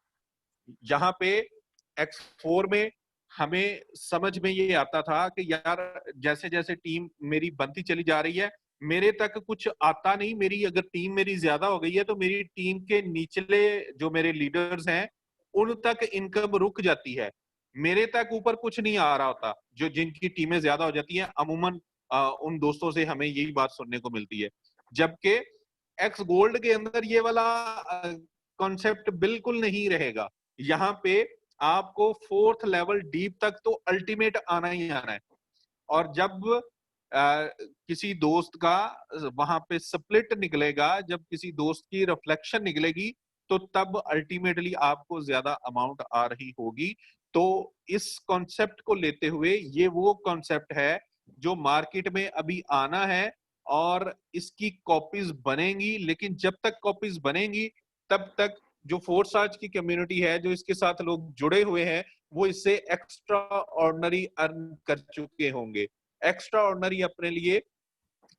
यहाँ पे X4 में हमें समझ में ये आता था कि यार जैसे जैसे टीम मेरी बनती चली जा रही है, मेरे तक कुछ आता नहीं। मेरी अगर टीम मेरी ज्यादा हो गई है तो मेरी टीम के निचले जो मेरे लीडर्स हैं उन तक इनकम रुक जाती है, मेरे तक ऊपर कुछ नहीं आ रहा होता। जो जिनकी टीमें ज्यादा हो जाती हैं अमूमन उन दोस्तों से हमें यही बात सुनने को मिलती है। जबकि एक्स गोल्ड के अंदर ये वाला कॉन्सेप्ट बिल्कुल नहीं रहेगा। यहाँ पे आपको 4th लेवल डीप तक तो अल्टीमेट आना ही आना है। और जब किसी दोस्त का वहां पे स्प्लिट निकलेगा, जब किसी दोस्त की रिफ्लेक्शन निकलेगी, तो तब अल्टीमेटली आपको ज्यादा अमाउंट आ रही होगी। तो इस कॉन्सेप्ट को लेते हुए ये वो कॉन्सेप्ट है जो मार्केट में अभी आना है और इसकी कॉपीज बनेंगी। लेकिन जब तक कॉपीज बनेंगी तब तक जो फोर्स चार्ज की कम्युनिटी है, जो इसके साथ लोग जुड़े हुए हैं, वो इससे एक्स्ट्रा ऑर्डिनरी अर्न कर चुके होंगे, एक्स्ट्रा ऑर्डिनरी अपने लिए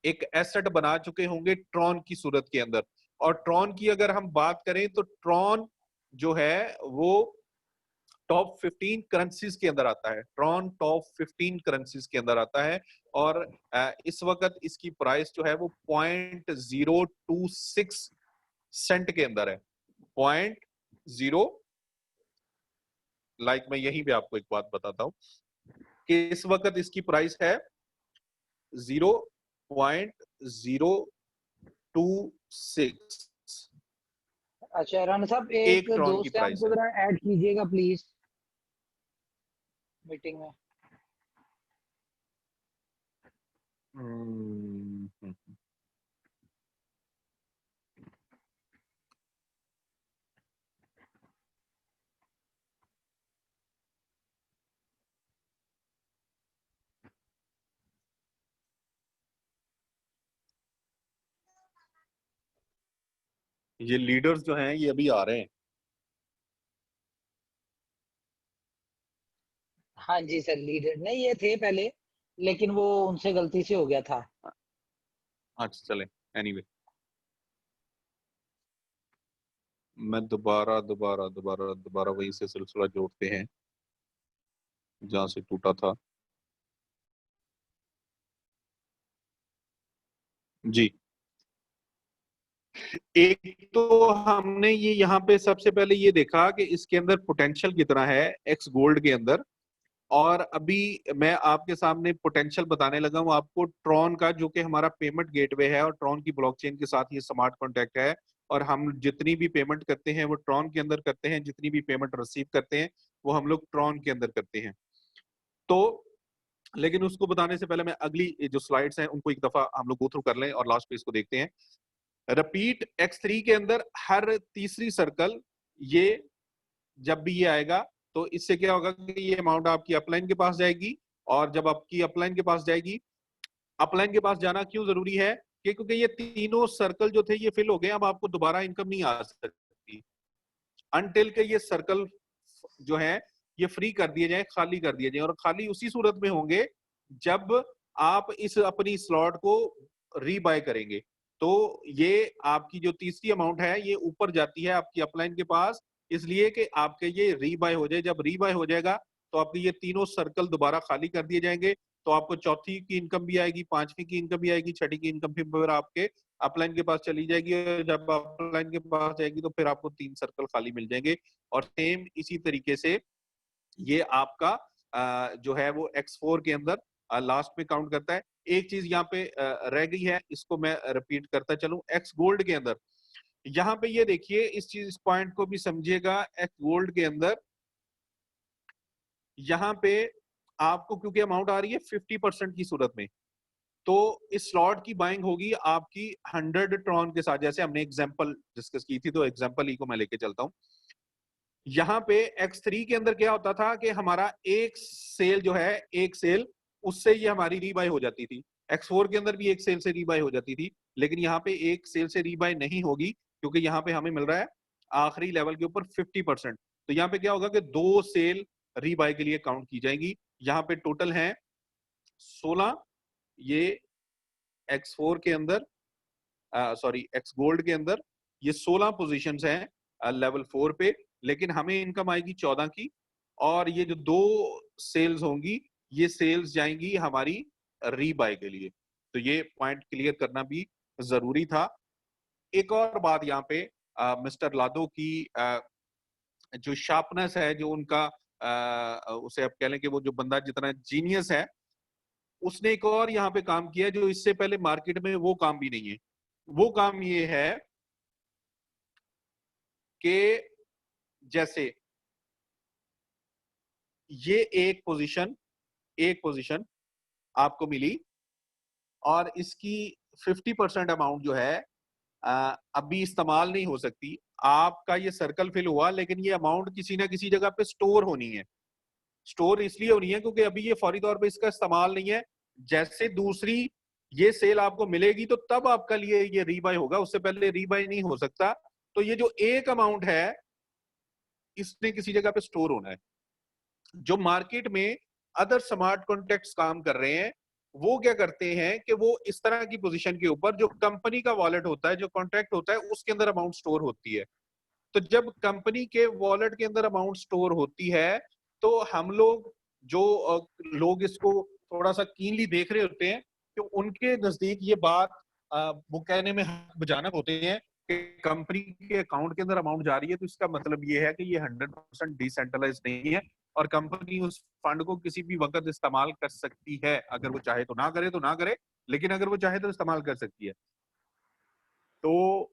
एक एसेट बना चुके होंगे ट्रॉन की सूरत के अंदर। और ट्रॉन की अगर हम बात करें तो ट्रॉन जो है वो टॉप 15 करेंसीज के अंदर आता है। ट्रॉन टॉप 15 करेंसीज के अंदर आता है और इस वक्त इसकी प्राइस जो है वो 0.026 सेंट के अंदर है। 0.026 लाइक मैं यहीं पे आपको एक बात बताता हूँ कि इस वक्त इसकी प्राइस है 0.026 अच्छा राणा साहब, एक एक ट्रॉन की दोस्त है, प्राइस हमको है। जरा ऐड कीजिएगा प्लीज मीटिंग में। हम्म, ये लीडर्स जो हैं ये अभी आ रहे हैं। हाँ जी सर, लीडर नहीं ये थे पहले, लेकिन वो उनसे गलती से हो गया था। अच्छा चले, एनीवे मैं दोबारा दोबारा दोबारा दोबारा वहीं से सिलसिला जोड़ते हैं जहां से टूटा था। जी, एक तो हमने ये यहाँ पे सबसे पहले ये देखा कि इसके अंदर पोटेंशियल कितना है एक्स गोल्ड के अंदर। और अभी मैं आपके सामने पोटेंशियल बताने लगा हूँ आपको ट्रॉन का, जो कि हमारा पेमेंट गेटवे है और ट्रॉन की ब्लॉकचेन के साथ ये स्मार्ट कॉन्ट्रैक्ट है। और हम जितनी भी पेमेंट करते हैं वो ट्रॉन के अंदर करते हैं, जितनी भी पेमेंट रिसीव करते हैं वो हम लोग ट्रॉन के अंदर करते हैं। तो लेकिन उसको बताने से पहले मैं अगली जो स्लाइड्स हैं उनको एक दफा हम लोग गो थ्रू कर लें और लास्ट पेज को देखते हैं। रिपीट X3 के अंदर हर तीसरी सर्कल, ये जब भी ये आएगा तो इससे क्या होगा कि ये अमाउंट आपकी अपलाइन के पास जाएगी। और जब आपकी अपलाइन के पास जाएगी, अपलाइन के पास जाना क्यों जरूरी है कि क्योंकि ये तीनों सर्कल जो थे ये फिल हो गए, अब आपको दोबारा इनकम नहीं आ सकती अनटिल के ये सर्कल जो है ये फ्री कर दिए जाए, खाली कर दिए जाए। और खाली उसी सूरत में होंगे जब आप इस अपनी स्लॉट को रीबाय करेंगे। तो ये आपकी जो तीसरी अमाउंट है ये ऊपर जाती है आपकी अपलाइन के पास, इसलिए कि आपके ये रीबाय हो जाए। जब रीबाय हो जाएगा तो आपके ये तीनों सर्कल दोबारा खाली कर दिए जाएंगे। तो आपको चौथी की इनकम भी आएगी, पांचवी की इनकम भी आएगी, छठी की इनकम फिर आपके अपलाइन के पास चली जाएगी। और जब अपलाइन के पास जाएगी तो फिर आपको 3 सर्कल खाली मिल जाएंगे। और सेम इसी तरीके से ये आपका जो है वो X4 के अंदर लास्ट में काउंट करता है। एक चीज यहाँ पे रह गई है, इसको मैं रिपीट करता चलूं। एक्स गोल्ड के अंदर यहाँ पे ये देखिए, इस पॉइंट को भी समझिएगा। एक्स गोल्ड के अंदर यहाँ पे आपको क्योंकि अमाउंट आ रही है 50% की सूरत में, तो इस स्लॉट की बाइंग होगी आपकी 100 ट्रॉन के साथ। जैसे हमने एग्जांपल डिस्कस की थी, तो एग्जांपल ही को मैं लेके चलता हूं। यहाँ पे X3 के अंदर क्या होता था कि हमारा एक सेल जो है, एक सेल उससे ये हमारी रीबाय हो जाती थी। X4 के अंदर भी एक सेल से रीबाय हो जाती थी, लेकिन यहाँ पे एक सेल से रीबाय नहीं होगी क्योंकि यहाँ पे हमें मिल रहा है आखिरी लेवल के ऊपर 50%। तो यहाँ पे क्या होगा कि 2 सेल रीबाय के लिए काउंट की जाएंगी। यहाँ पे टोटल है 16, ये X4 के अंदर सॉरी एक्स गोल्ड के अंदर ये 16 पोजीशंस हैं लेवल 4 पे, लेकिन हमें इनकम आएगी 14 की। और ये जो 2 सेल्स होंगी ये सेल्स जाएंगी हमारी रीबाय के लिए। तो ये पॉइंट क्लियर करना भी जरूरी था। एक और बात यहाँ पे मिस्टर लादो की जो शार्पनेस है, जो उनका उसे आप कह लें कि वो जो बंदा जितना जीनियस है, उसने एक और यहाँ पे काम किया जो इससे पहले मार्केट में वो काम भी नहीं है। वो काम ये है कि जैसे ये एक पोजीशन आपको मिली और इसकी 50% अमाउंट जो है अभी इस्तेमाल नहीं हो सकती। आपका ये सर्कल फिल हुआ, लेकिन ये अमाउंट किसी ना किसी जगह पे स्टोर होनी है। स्टोर इसलिए होनी है क्योंकि अभी ये फौरी तौर पे इसका इस्तेमाल नहीं है। जैसे दूसरी ये सेल आपको मिलेगी तो तब आपका लिए ये रीबाय होगा, उससे पहले रीबाय नहीं हो सकता। तो ये जो एक अमाउंट है इसने किसी जगह पे स्टोर होना है। जो मार्केट में अदर स्मार्ट कॉन्ट्रैक्ट्स काम कर रहे हैं वो क्या करते हैं कि वो इस तरह की पोजीशन के ऊपर जो कंपनी का वॉलेट होता है, जो कॉन्ट्रैक्ट होता है, उसके अंदर अमाउंट स्टोर होती है। तो जब कंपनी के वॉलेट के अंदर अमाउंट स्टोर होती है तो हम लोग जो लोग इसको थोड़ा सा कीनली देख रहे होते हैं कि उनके नजदीक ये बात वो कहने में हक बजानक होते हैं कंपनी के अकाउंट के अंदर अमाउंट जा रही है, तो इसका मतलब ये है कि ये 100% डिसेंट्रलाइज नहीं है और कंपनी उस फंड को किसी भी वक्त इस्तेमाल कर सकती है। अगर वो चाहे तो ना करे तो ना करे, लेकिन अगर वो चाहे तो इस्तेमाल कर सकती है। तो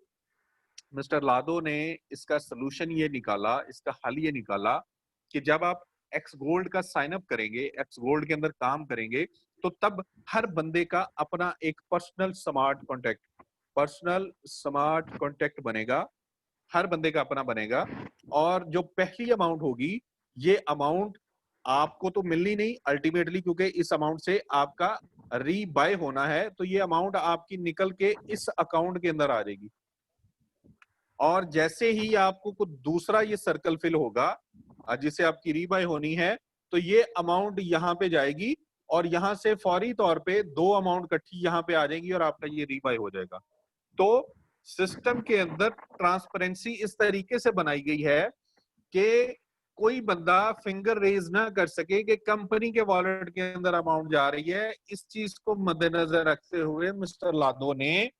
मिस्टर लादो ने इसका सोल्यूशन ये निकाला, इसका हल ये निकाला कि जब आप एक्स गोल्ड का साइन अप करेंगे, एक्स गोल्ड के अंदर काम करेंगे, तो तब हर बंदे का अपना एक पर्सनल स्मार्ट कॉन्टेक्ट बनेगा, हर बंदे का अपना बनेगा। और जो पहली अमाउंट होगी, ये अमाउंट आपको तो मिलनी नहीं अल्टीमेटली, क्योंकि इस अमाउंट से आपका रीबाय होना है, तो ये अमाउंट आपकी निकल के इस अकाउंट के अंदर आ जाएगी। और जैसे ही आपको कुछ दूसरा ये सर्कल फिल होगा जिसे आपकी रीबाय होनी है, तो ये अमाउंट यहां पे जाएगी और यहां से फौरी तौर पे दो अमाउंट इकट्ठी यहां पे आ जाएगी और आपका ये रीबाय हो जाएगा। तो सिस्टम के अंदर ट्रांसपेरेंसी इस तरीके से बनाई गई है कि कोई बंदा फिंगर रेज ना कर सके कि कंपनी के वॉलेट के अंदर अमाउंट जा रही है। इस चीज को मद्देनजर रखते हुए मिस्टर लादो ने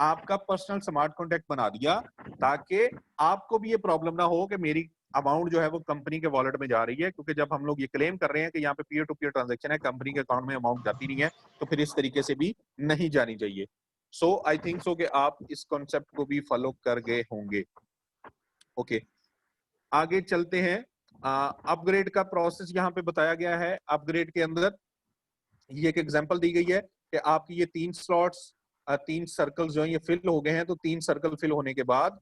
आपका पर्सनल स्मार्ट कॉन्टेक्ट बना दिया, ताकि आपको भी ये प्रॉब्लम ना हो कि मेरी अमाउंट जो है वो कंपनी के वॉलेट में जा रही है। क्योंकि जब हम लोग ये क्लेम कर रहे हैं कि यहाँ पे पीयर टू पीयर ट्रांजैक्शन है, कंपनी के अकाउंट में अमाउंट जाती नहीं है, तो फिर इस तरीके से भी नहीं जानी चाहिए। सो आई थिंक सो कि आप इस कॉन्सेप्ट को भी फॉलो कर गए होंगे। ओके, आगे चलते हैं। अपग्रेड का प्रोसेस यहाँ पे बताया गया है। अपग्रेड के अंदर ये एक एग्जांपल दी गई है कि आपकी ये 3 स्लॉट्स, 3 सर्कल्स जो है ये फिल हो गए हैं। तो 3 सर्कल फिल होने के बाद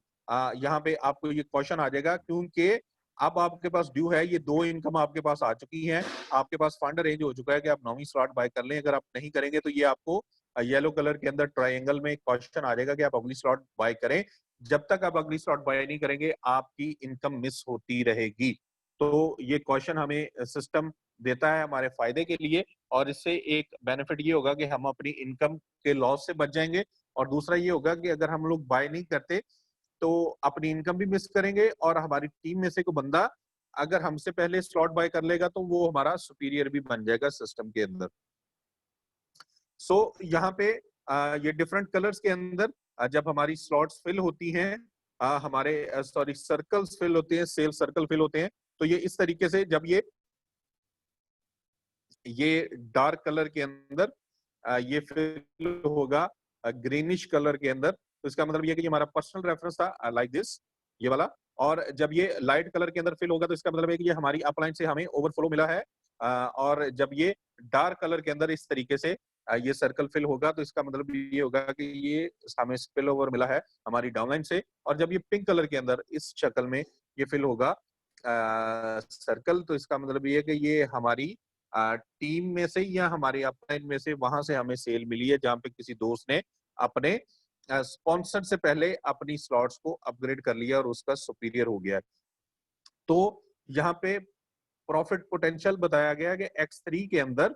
यहाँ पे आपको ये क्वेश्चन आ जाएगा, क्योंकि अब आपके पास ड्यू है, ये 2 इनकम आपके पास आ चुकी है, आपके पास फंड अरेंज हो चुका है कि आप 9वीं स्लॉट बाय कर लें। अगर आप नहीं करेंगे तो ये आपको येलो कलर के अंदर ट्रायंगल में एक क्वेश्चन आ जाएगा कि आप अगली स्लॉट बाय करें। जब तक आप अगली स्लॉट बाय नहीं करेंगे, आपकी इनकम मिस होती रहेगी। तो ये क्वेश्चन हमें सिस्टम देता है हमारे फायदे के लिए, और इससे एक बेनिफिट ये होगा कि हम अपनी इनकम के लॉस से बच जाएंगे, और दूसरा ये होगा कि अगर हम लोग बाय नहीं करते तो अपनी इनकम भी मिस करेंगे, और हमारी टीम में से कोई बंदा अगर हमसे पहले स्लॉट बाय कर लेगा तो वो हमारा सुपीरियर भी बन जाएगा सिस्टम के अंदर। सो यहाँ पे ये डिफरेंट कलर्स के अंदर जब हमारी स्लॉट्स फिल होती हैं, हमारे सॉरी सर्कल्स फिल होते हैं, सेल सर्कल फिल होते हैं, तो ये इस तरीके से जब ये डार्क कलर के अंदर ये फिल होगा ग्रीनिश कलर के अंदर, तो इसका मतलब ये कि ये हमारा पर्सनल रेफरेंस था लाइक दिस, ये वाला। और जब ये लाइट कलर के अंदर फिल होगा तो इसका मतलब है कि ये हमारी अपलाइन से हमें ओवरफ्लो मिला है। और जब ये डार्क कलर के अंदर इस तरीके से ये सर्कल फिल होगा तो इसका मतलब ये होगा कि ये हमें स्पिल ओवर मिला है हमारी डाउनलाइन से। और जब ये पिंक कलर के अंदर इस शक्ल में ये फिल होगा सर्कल, तो इसका मतलब ये है कि ये हमारी टीम में से या हमारे अपलाइन में से वहां से हमें सेल मिली है, जहां पे किसी दोस्त ने अपने स्पॉन्सर से पहले अपनी स्लॉट्स को अपग्रेड कर लिया और उसका सुपीरियर हो गया। तो यहाँ पे प्रॉफिट पोटेंशियल बताया गया कि X3 के अंदर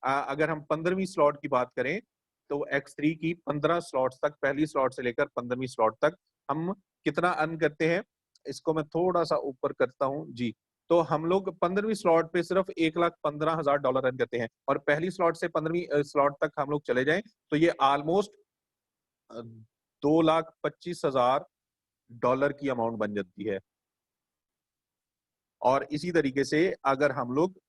अगर हम 15वीं स्लॉट की बात करें तो X3 की 15 स्लॉट्स तक, पहली स्लॉट से लेकर 15वीं स्लॉट तक हम कितना अर्न करते हैं, इसको मैं थोड़ा सा ऊपर करता हूं जी। तो हम लोग 15वीं स्लॉट पे सिर्फ $1,15,000 अर्न करते हैं, और पहली स्लॉट से 15वीं स्लॉट तक हम लोग चले जाएं तो ये ऑलमोस्ट $2,25,000 की अमाउंट बन जाती है। और इसी तरीके से अगर हम लोग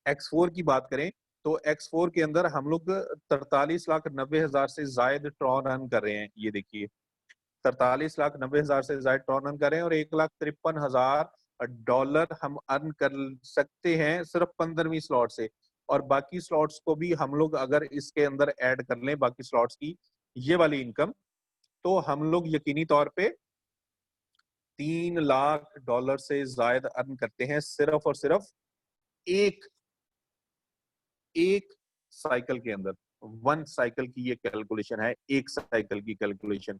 X4 की बात करें तो X4 के अंदर हम लोग 43,90,000 से जायद ट्रॉन अर्न कर रहे हैं। ये देखिए 43,90,000 से जायद ट्रॉन अर्न कर रहे हैं, और $1,53,000 हम अर्न कर सकते हैं सिर्फ 15वीं स्लॉट से। और बाकी स्लॉट्स को भी हम लोग अगर इसके अंदर ऐड कर लें, बाकी स्लॉट्स की ये वाली इनकम, तो हम लोग यकीनी तौर पे $3,00,000 से जायद अर्न करते हैं सिर्फ और सिर्फ एक साइकिल के अंदर। 1 साइकिल की ये कैलकुलेशन है, एक साइकिल की कैलकुलेशन।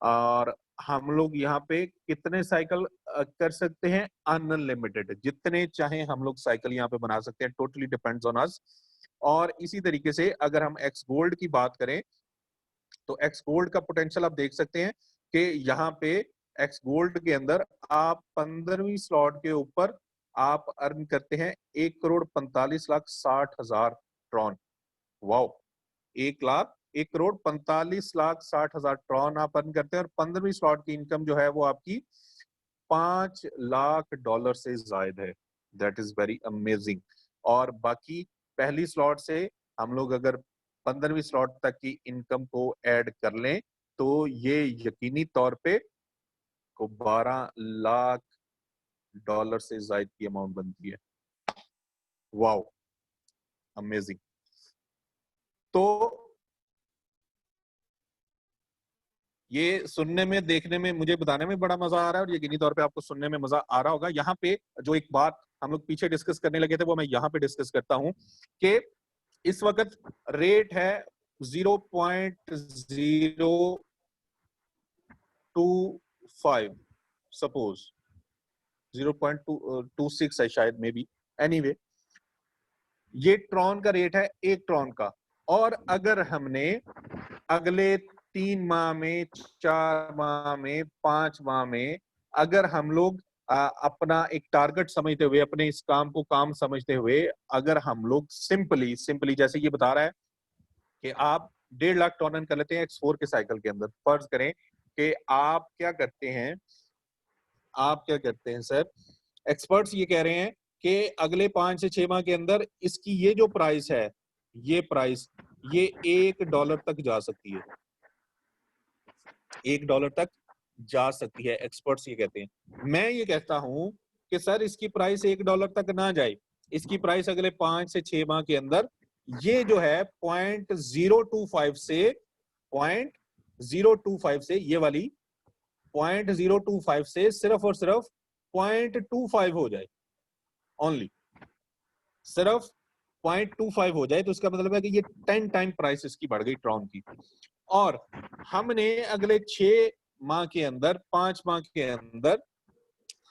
और हम लोग यहाँ पे कितने साइकिल कर सकते हैं? अनलिमिटेड, जितने चाहे हम लोग साइकिल यहाँ पे बना सकते हैं, टोटली डिपेंड्स ऑन अस। और इसी तरीके से अगर हम एक्स गोल्ड की बात करें तो एक्स गोल्ड का पोटेंशियल आप देख सकते हैं कि यहाँ पे एक्स गोल्ड के अंदर आप 15वीं स्लॉट के ऊपर आप अर्न करते हैं 1,45,60,000 ट्रॉन। वाओ, 1,45,60,000 1,45,60,000 ट्रॉन आप अर्न करते हैं और 15वीं स्लॉट की इनकम जो है वो आपकी $5 लाख से जायद है। That is very amazing. और बाकी पहली स्लॉट से हम लोग अगर 15वीं स्लॉट तक की इनकम को ऐड कर लें तो ये यकीनी तौर पे को $12 लाख से जायद की अमाउंट बनती है। Wow, amazing. तो ये सुनने में, देखने में, मुझे बताने में बड़ा मजा आ रहा है और यकीनी तौर पे आपको सुनने में मजा आ रहा होगा। यहाँ पे जो एक बात हम लोग पीछे डिस्कस करने लगे थे वो मैं यहाँ पे डिस्कस करता हूं कि इस वक्त रेट है 0.025, सपोज 0.26 है शायद, मे बी, एनीवे ये ट्रॉन का रेट है, 1 ट्रॉन का। और अगर हमने अगले 3 माह में, 4 माह में, 5 माह में अगर हम लोग अपना एक टारगेट समझते हुए, अपने इस काम को काम समझते हुए, अगर हम लोग सिंपली जैसे ये बता रहा है कि आप 1.5 लाख टन अर्न कर लेते हैं X4 के साइकिल के अंदर। फर्ज करें कि आप क्या करते हैं सर, एक्सपर्ट्स ये कह रहे हैं कि अगले 5 से 6 माह के अंदर इसकी ये जो प्राइस है, ये प्राइस ये $1 तक जा सकती है, $1 तक जा सकती है, एक्सपर्ट्स ये कहते हैं। मैं ये कहता हूं कि सर इसकी प्राइस $1 तक ना जाए, इसकी प्राइस अगले 5 से 6 माह के अंदर ये जो है 0.025 से ये वाली 0.025 से सिर्फ और सिर्फ 0.25 हो जाए, ओनली सिर्फ 0.25 हो जाए, तो इसका मतलब है कि ये 10 टाइम प्राइस इसकी बढ़ गई ट्रॉन की। और हमने अगले 6 माह के अंदर, 5 माह के अंदर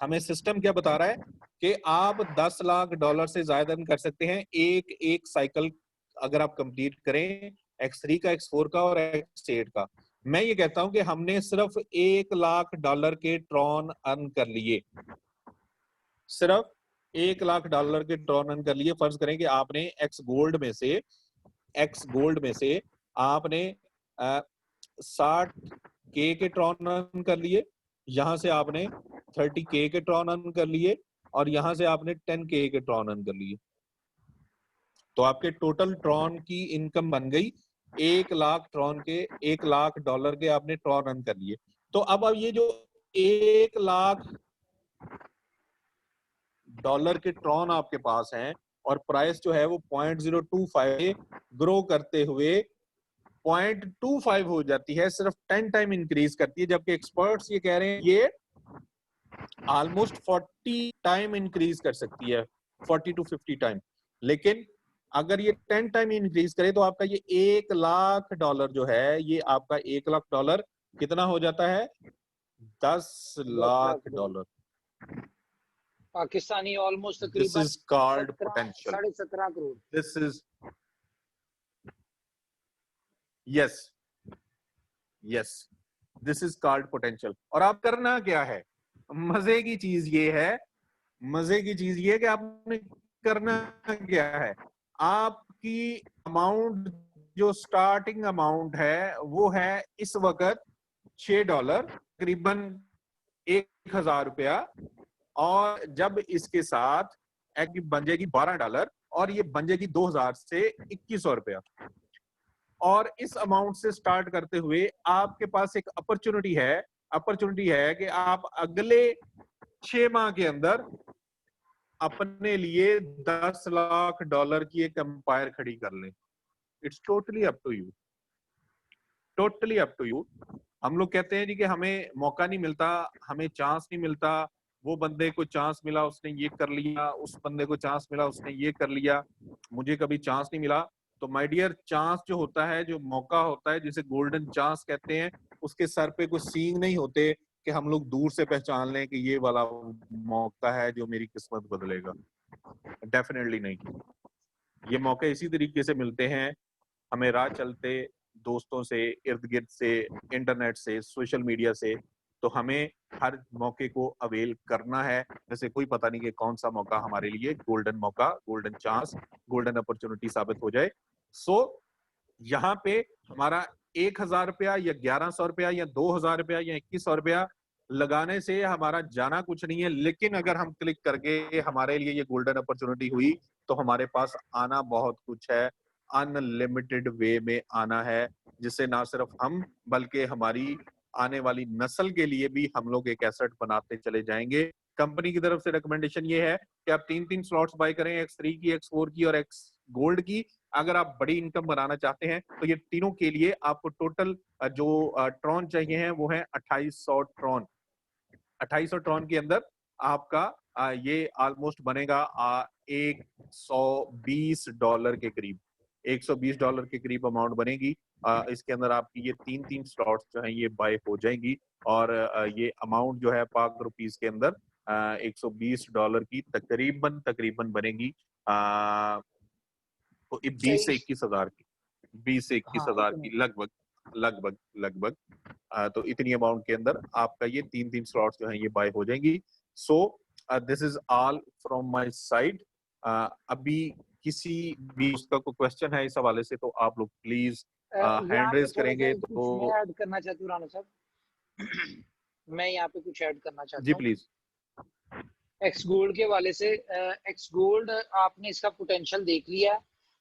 हमें सिस्टम क्या बता रहा है कि आप $10 लाख से ज्यादा अर्न कर सकते हैं एक साइकिल अगर आप कंप्लीट करें, X3 का, X4 का और X8 का। मैं ये कहता हूं कि हमने सिर्फ $1 लाख के ट्रॉन अर्न कर लिए, सिर्फ $1 लाख के ट्रॉन अर्न कर लिए। फर्ज करें कि आपने एक्स गोल्ड में से आपने 60K के ट्रॉन अर्न कर लिए, यहां से आपने 30K के ट्रॉन अर्न कर लिए और यहां से आपने 10K के ट्रॉन अर्न कर लिए। तो आपके टोटल ट्रॉन की इनकम बन गई $1 लाख के आपने ट्रॉन अर्न कर लिए। तो अब ये जो $1 लाख के ट्रॉन आपके पास हैं और प्राइस जो है वो 0.025 ग्रो करते हुए 0.25 हो जाती है, सिर्फ 10 टाइम इंक्रीज करती है, जबकि एक्सपर्ट्स ये कह रहे हैं ये ऑलमोस्ट 40 टाइम इंक्रीज कर सकती है, 40 to 50 टाइम। लेकिन अगर ये 10 टाइम इंक्रीज करे तो आपका ये $1 लाख जो है, ये आपका $1 लाख कितना हो जाता है, $10 लाख। पाकिस्तानी ऑलमोस्ट This तकरीबन is called potential. 17.5 crore. This is yes, this is called potential। और आप करना क्या है, मजे की चीज ये है कि आपने करना क्या है, आपकी अमाउंट जो स्टार्टिंग अमाउंट है वो है इस वक्त $6, तकरीबन $1,000, और जब इसके साथ बन जाएगी $12 और ये बन जाएगी 2000 से $2,100, और इस अमाउंट से स्टार्ट करते हुए आपके पास एक अपॉर्चुनिटी है कि आप अगले 6 माह के अंदर अपने लिए $10 लाख की एक एम्पायर खड़ी कर लें। It's totally up to you. हम लोग कहते हैं जी कि हमें मौका नहीं मिलता, हमें चांस नहीं मिलता, वो बंदे को चांस मिला उसने ये कर लिया, उस बंदे को चांस मिला उसने ये कर लिया, मुझे कभी चांस नहीं मिला। तो माय डियर, चांस जो होता है, जो मौका होता है, जिसे गोल्डन चांस कहते हैं, उसके सर पे कुछ सींग नहीं होते कि हम लोग दूर से पहचान लें कि ये वाला मौका है जो मेरी किस्मत बदलेगा। डेफिनेटली नहीं। ये मौके इसी तरीके से मिलते हैं हमें राह चलते, दोस्तों से, इर्द गिर्द से, इंटरनेट से, सोशल मीडिया से। तो हमें हर मौके को अवेल करना है, जैसे कोई पता नहीं कि कौन सा मौका हमारे लिए गोल्डन मौका, गोल्डन चांस, गोल्डन अपॉर्चुनिटी साबित हो जाए। सो यहाँ पे हमारा 1,000 रुपया या 1,100 रुपया या 2,000 रुपया या 2,100 रुपया लगाने से हमारा जाना कुछ नहीं है, लेकिन अगर हम क्लिक करके हमारे लिए ये गोल्डन अपॉर्चुनिटी हुई तो हमारे पास आना बहुत कुछ है, अनलिमिटेड वे में आना है, जिससे ना सिर्फ हम बल्कि हमारी आने वाली नस्ल के लिए भी हम लोग एक एसेट बनाते चले जाएंगे। कंपनी की तरफ से रिकमेंडेशन ये है कि आप 3-3 स्लॉट्स बाय करें, X3 की, X4 की और X गोल्ड की। अगर आप बड़ी इनकम बनाना चाहते हैं तो ये तीनों के लिए आपको टोटल जो ट्रॉन चाहिए हैं वो है 2800 ट्रॉन। 2800 ट्रॉन के अंदर आपका ये ऑलमोस्ट बनेगा $120 के करीब, $120 के करीब अमाउंट बनेगी। इसके अंदर आपकी ये 3-3 स्लॉट्स जो हैं ये बाय हो जाएंगी और ये अमाउंट जो है पाक रुपीस के अंदर $120 की तकरीबन बनेगी 20 से 21 हजार की, 20 से 21 हजार की लगभग तो इतनी अमाउंट के अंदर आपका ये 3-3 स्लॉट्स जो हैं ये बाय हो जाएंगी। So this is all from my side. अभी किसी भी उसका कोई क्वेश्चन है इस हवाले से तो आप लोग प्लीज हैंड रेज करेंगे तो मैं ऐड करना चाहती हूँ राणा साहब, मैं यहाँ पे कुछ ऐड करना चाहता जी हूँ प्लीज। एक्स गोल्ड के वाले से। एक्स गोल्ड आपने इसका पोटेंशियल देख लिया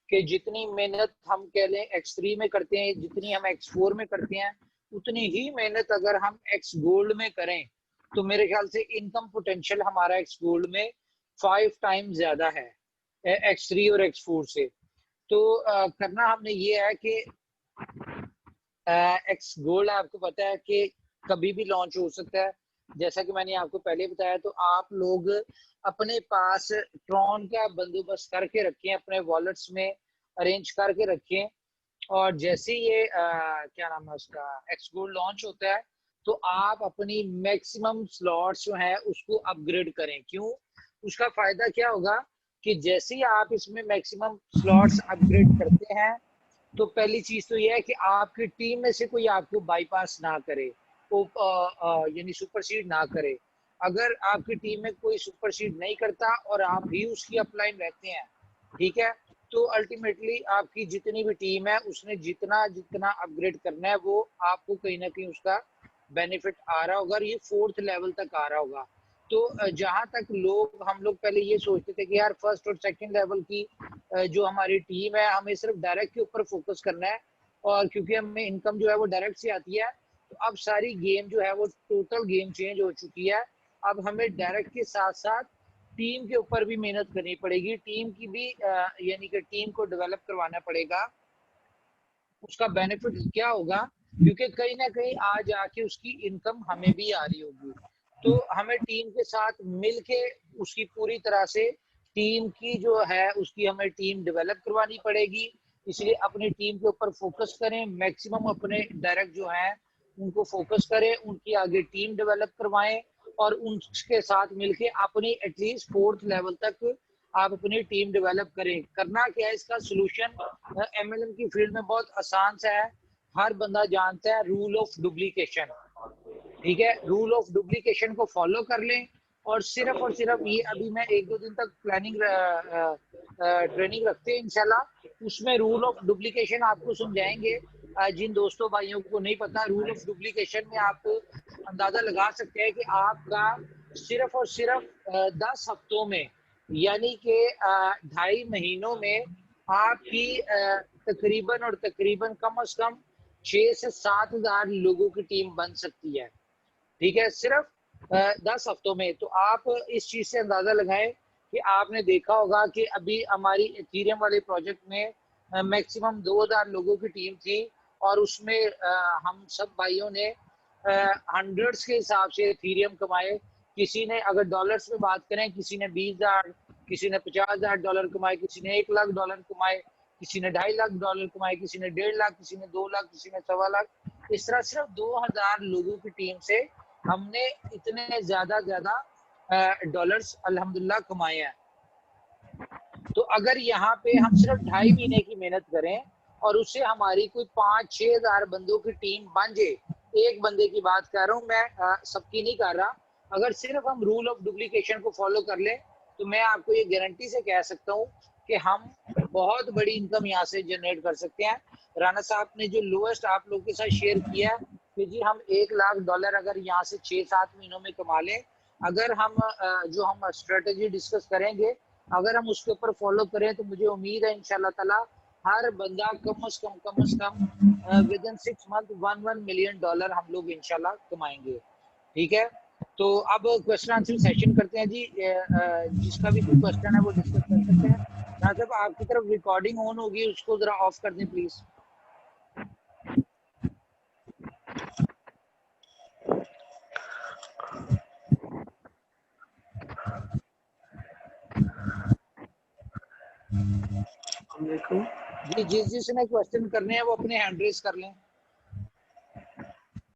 कि जितनी मेहनत हम कह लें X3 में करते हैं, जितनी हम X4 में करते हैं, उतनी ही मेहनत अगर हम एक्स गोल्ड में करें तो मेरे ख्याल से इनकम पोटेंशियल हमारा एक्स गोल्ड में 5 टाइम ज्यादा है X3 और X4 से। तो करना हमने ये है कि एक्स गोल्ड आपको पता है कि कभी भी लॉन्च हो सकता है, जैसा कि मैंने आपको पहले बताया। तो आप लोग अपने पास ट्रॉन का बंदोबस्त करके रखें, अपने वॉलेट्स में अरेंज करके रखें, और जैसे ये क्या नाम है उसका एक्स गोल्ड लॉन्च होता है तो आप अपनी मैक्सिमम स्लॉट्स जो है उसको अपग्रेड करें। क्यों? उसका फायदा क्या होगा कि जैसे ही आप इसमें मैक्सिमम स्लॉट्स अपग्रेड करते हैं तो पहली चीज तो यह है कि आपकी टीम में से कोई आपको बाईपास ना करे, यानी सुपरसीड ना करे। अगर आपकी टीम में कोई सुपरसीड नहीं करता और आप भी उसकी अपलाइन रहते हैं, ठीक है, तो अल्टीमेटली आपकी जितनी भी टीम है उसने जितना जितना अपग्रेड करना है वो आपको कहीं ना कहीं उसका बेनिफिट आ रहा होगा और ये 4th लेवल तक आ रहा होगा। तो जहां तक हम लोग पहले ये सोचते थे कि यार 1st और 2nd लेवल की जो हमारी टीम है हमें सिर्फ डायरेक्ट के ऊपर फोकस करना है, और क्योंकि हमें इनकम जो है वो डायरेक्ट से आती है, तो अब सारी गेम जो है वो टोटल गेम चेंज हो चुकी है। अब हमें डायरेक्ट के साथ साथ टीम के ऊपर भी मेहनत करनी पड़ेगी, टीम की भी यानी कि टीम को डेवलप करवाना पड़ेगा। उसका बेनिफिट क्या होगा, क्योंकि कहीं ना कहीं आज आके उसकी इनकम हमें भी आ रही होगी, तो हमें टीम के साथ मिलके उसकी पूरी तरह से टीम की जो है उसकी हमें टीम डेवलप करवानी पड़ेगी। इसलिए अपनी टीम के ऊपर फोकस करें, मैक्सिमम अपने डायरेक्ट जो है उनको फोकस करें, उनकी आगे टीम डेवलप करवाएं और उनके साथ मिलके अपनी एटलीस्ट 4th लेवल तक आप अपनी टीम डेवलप करें। करना क्या है, इसका सोल्यूशन एमएलएम की फील्ड में बहुत आसान सा है, हर बंदा जानता है, रूल ऑफ डुप्लीकेशन। ठीक है, रूल ऑफ डुप्लीकेशन को फॉलो कर लें और सिर्फ ये अभी मैं 1-2 दिन तक ट्रेनिंग रखते हैं इंशाल्लाह, उसमें रूल ऑफ डुप्लीकेशन आपको समझाएंगे। जिन दोस्तों भाइयों को नहीं पता, रूल ऑफ डुप्लीकेशन में आप अंदाजा लगा सकते हैं कि आपका सिर्फ और सिर्फ 10 हफ्तों में यानी कि 2.5 महीनों में आपकी तकरीबन कम से कम 6 से 7 हजार लोगों की टीम बन सकती है। ठीक है, सिर्फ 10 हफ्तों में। तो आप इस चीज से अंदाजा लगाएं कि आपने देखा होगा कि अभी हमारी इथेरियम वाले प्रोजेक्ट में मैक्सिमम 2000 लोगों की टीम थी और उसमें हम सब भाइयों ने हंड्रेड्स के हिसाब से इथेरियम कमाए। किसी ने, अगर डॉलर्स में बात करें, किसी ने 20,000, किसी ने $50,000 कमाए, किसी ने $1,00,000 कमाए, किसी ने $2.5 लाख कमाए, किसी ने 1.5 लाख, किसी ने 2 लाख, किसी ने 1.25 लाख। इस तरह सिर्फ 2000 लोगों की टीम से हमने इतने ज्यादा डॉलर्स अल्हम्दुलिल्लाह कमाए हैं। तो अगर यहाँ पे हम सिर्फ 2.5 महीने की मेहनत करें और उससे हमारी कोई 5-6 हजार बंदों की टीम बन जाए, एक बंदे की बात कर रहा हूँ मैं, सबकी नहीं कर रहा, अगर सिर्फ हम रूल ऑफ डुप्लीकेशन को फॉलो कर लें तो मैं आपको ये गारंटी से कह सकता हूँ कि हम बहुत बड़ी इनकम यहाँ से जनरेट कर सकते हैं। राना साहब ने जो लोएस्ट आप लोगों के साथ शेयर किया है कि जी हम $1 लाख अगर यहाँ से 6-7 महीनों में कमा लें, अगर हम जो हम स्ट्रेटेजी डिस्कस करेंगे अगर हम उसके ऊपर फॉलो करें तो मुझे उम्मीद है इंशाल्लाह ताला हर बंदा कम से come with in 6 month $1 million हम लोग इंशाल्लाह कमाएंगे। ठीक है, तो अब क्वेश्चन आंसर सेशन करते हैं जी। जिसका भी कोई क्वेश्चन है वो डिस्कस कर सकते हैं। ना जब आपकी तरफ रिकॉर्डिंग ऑन होगी उसको जरा ऑफ कर दें प्लीज। जी जिसने क्वेश्चन करने हैं वो अपने हैंड रेज कर लें।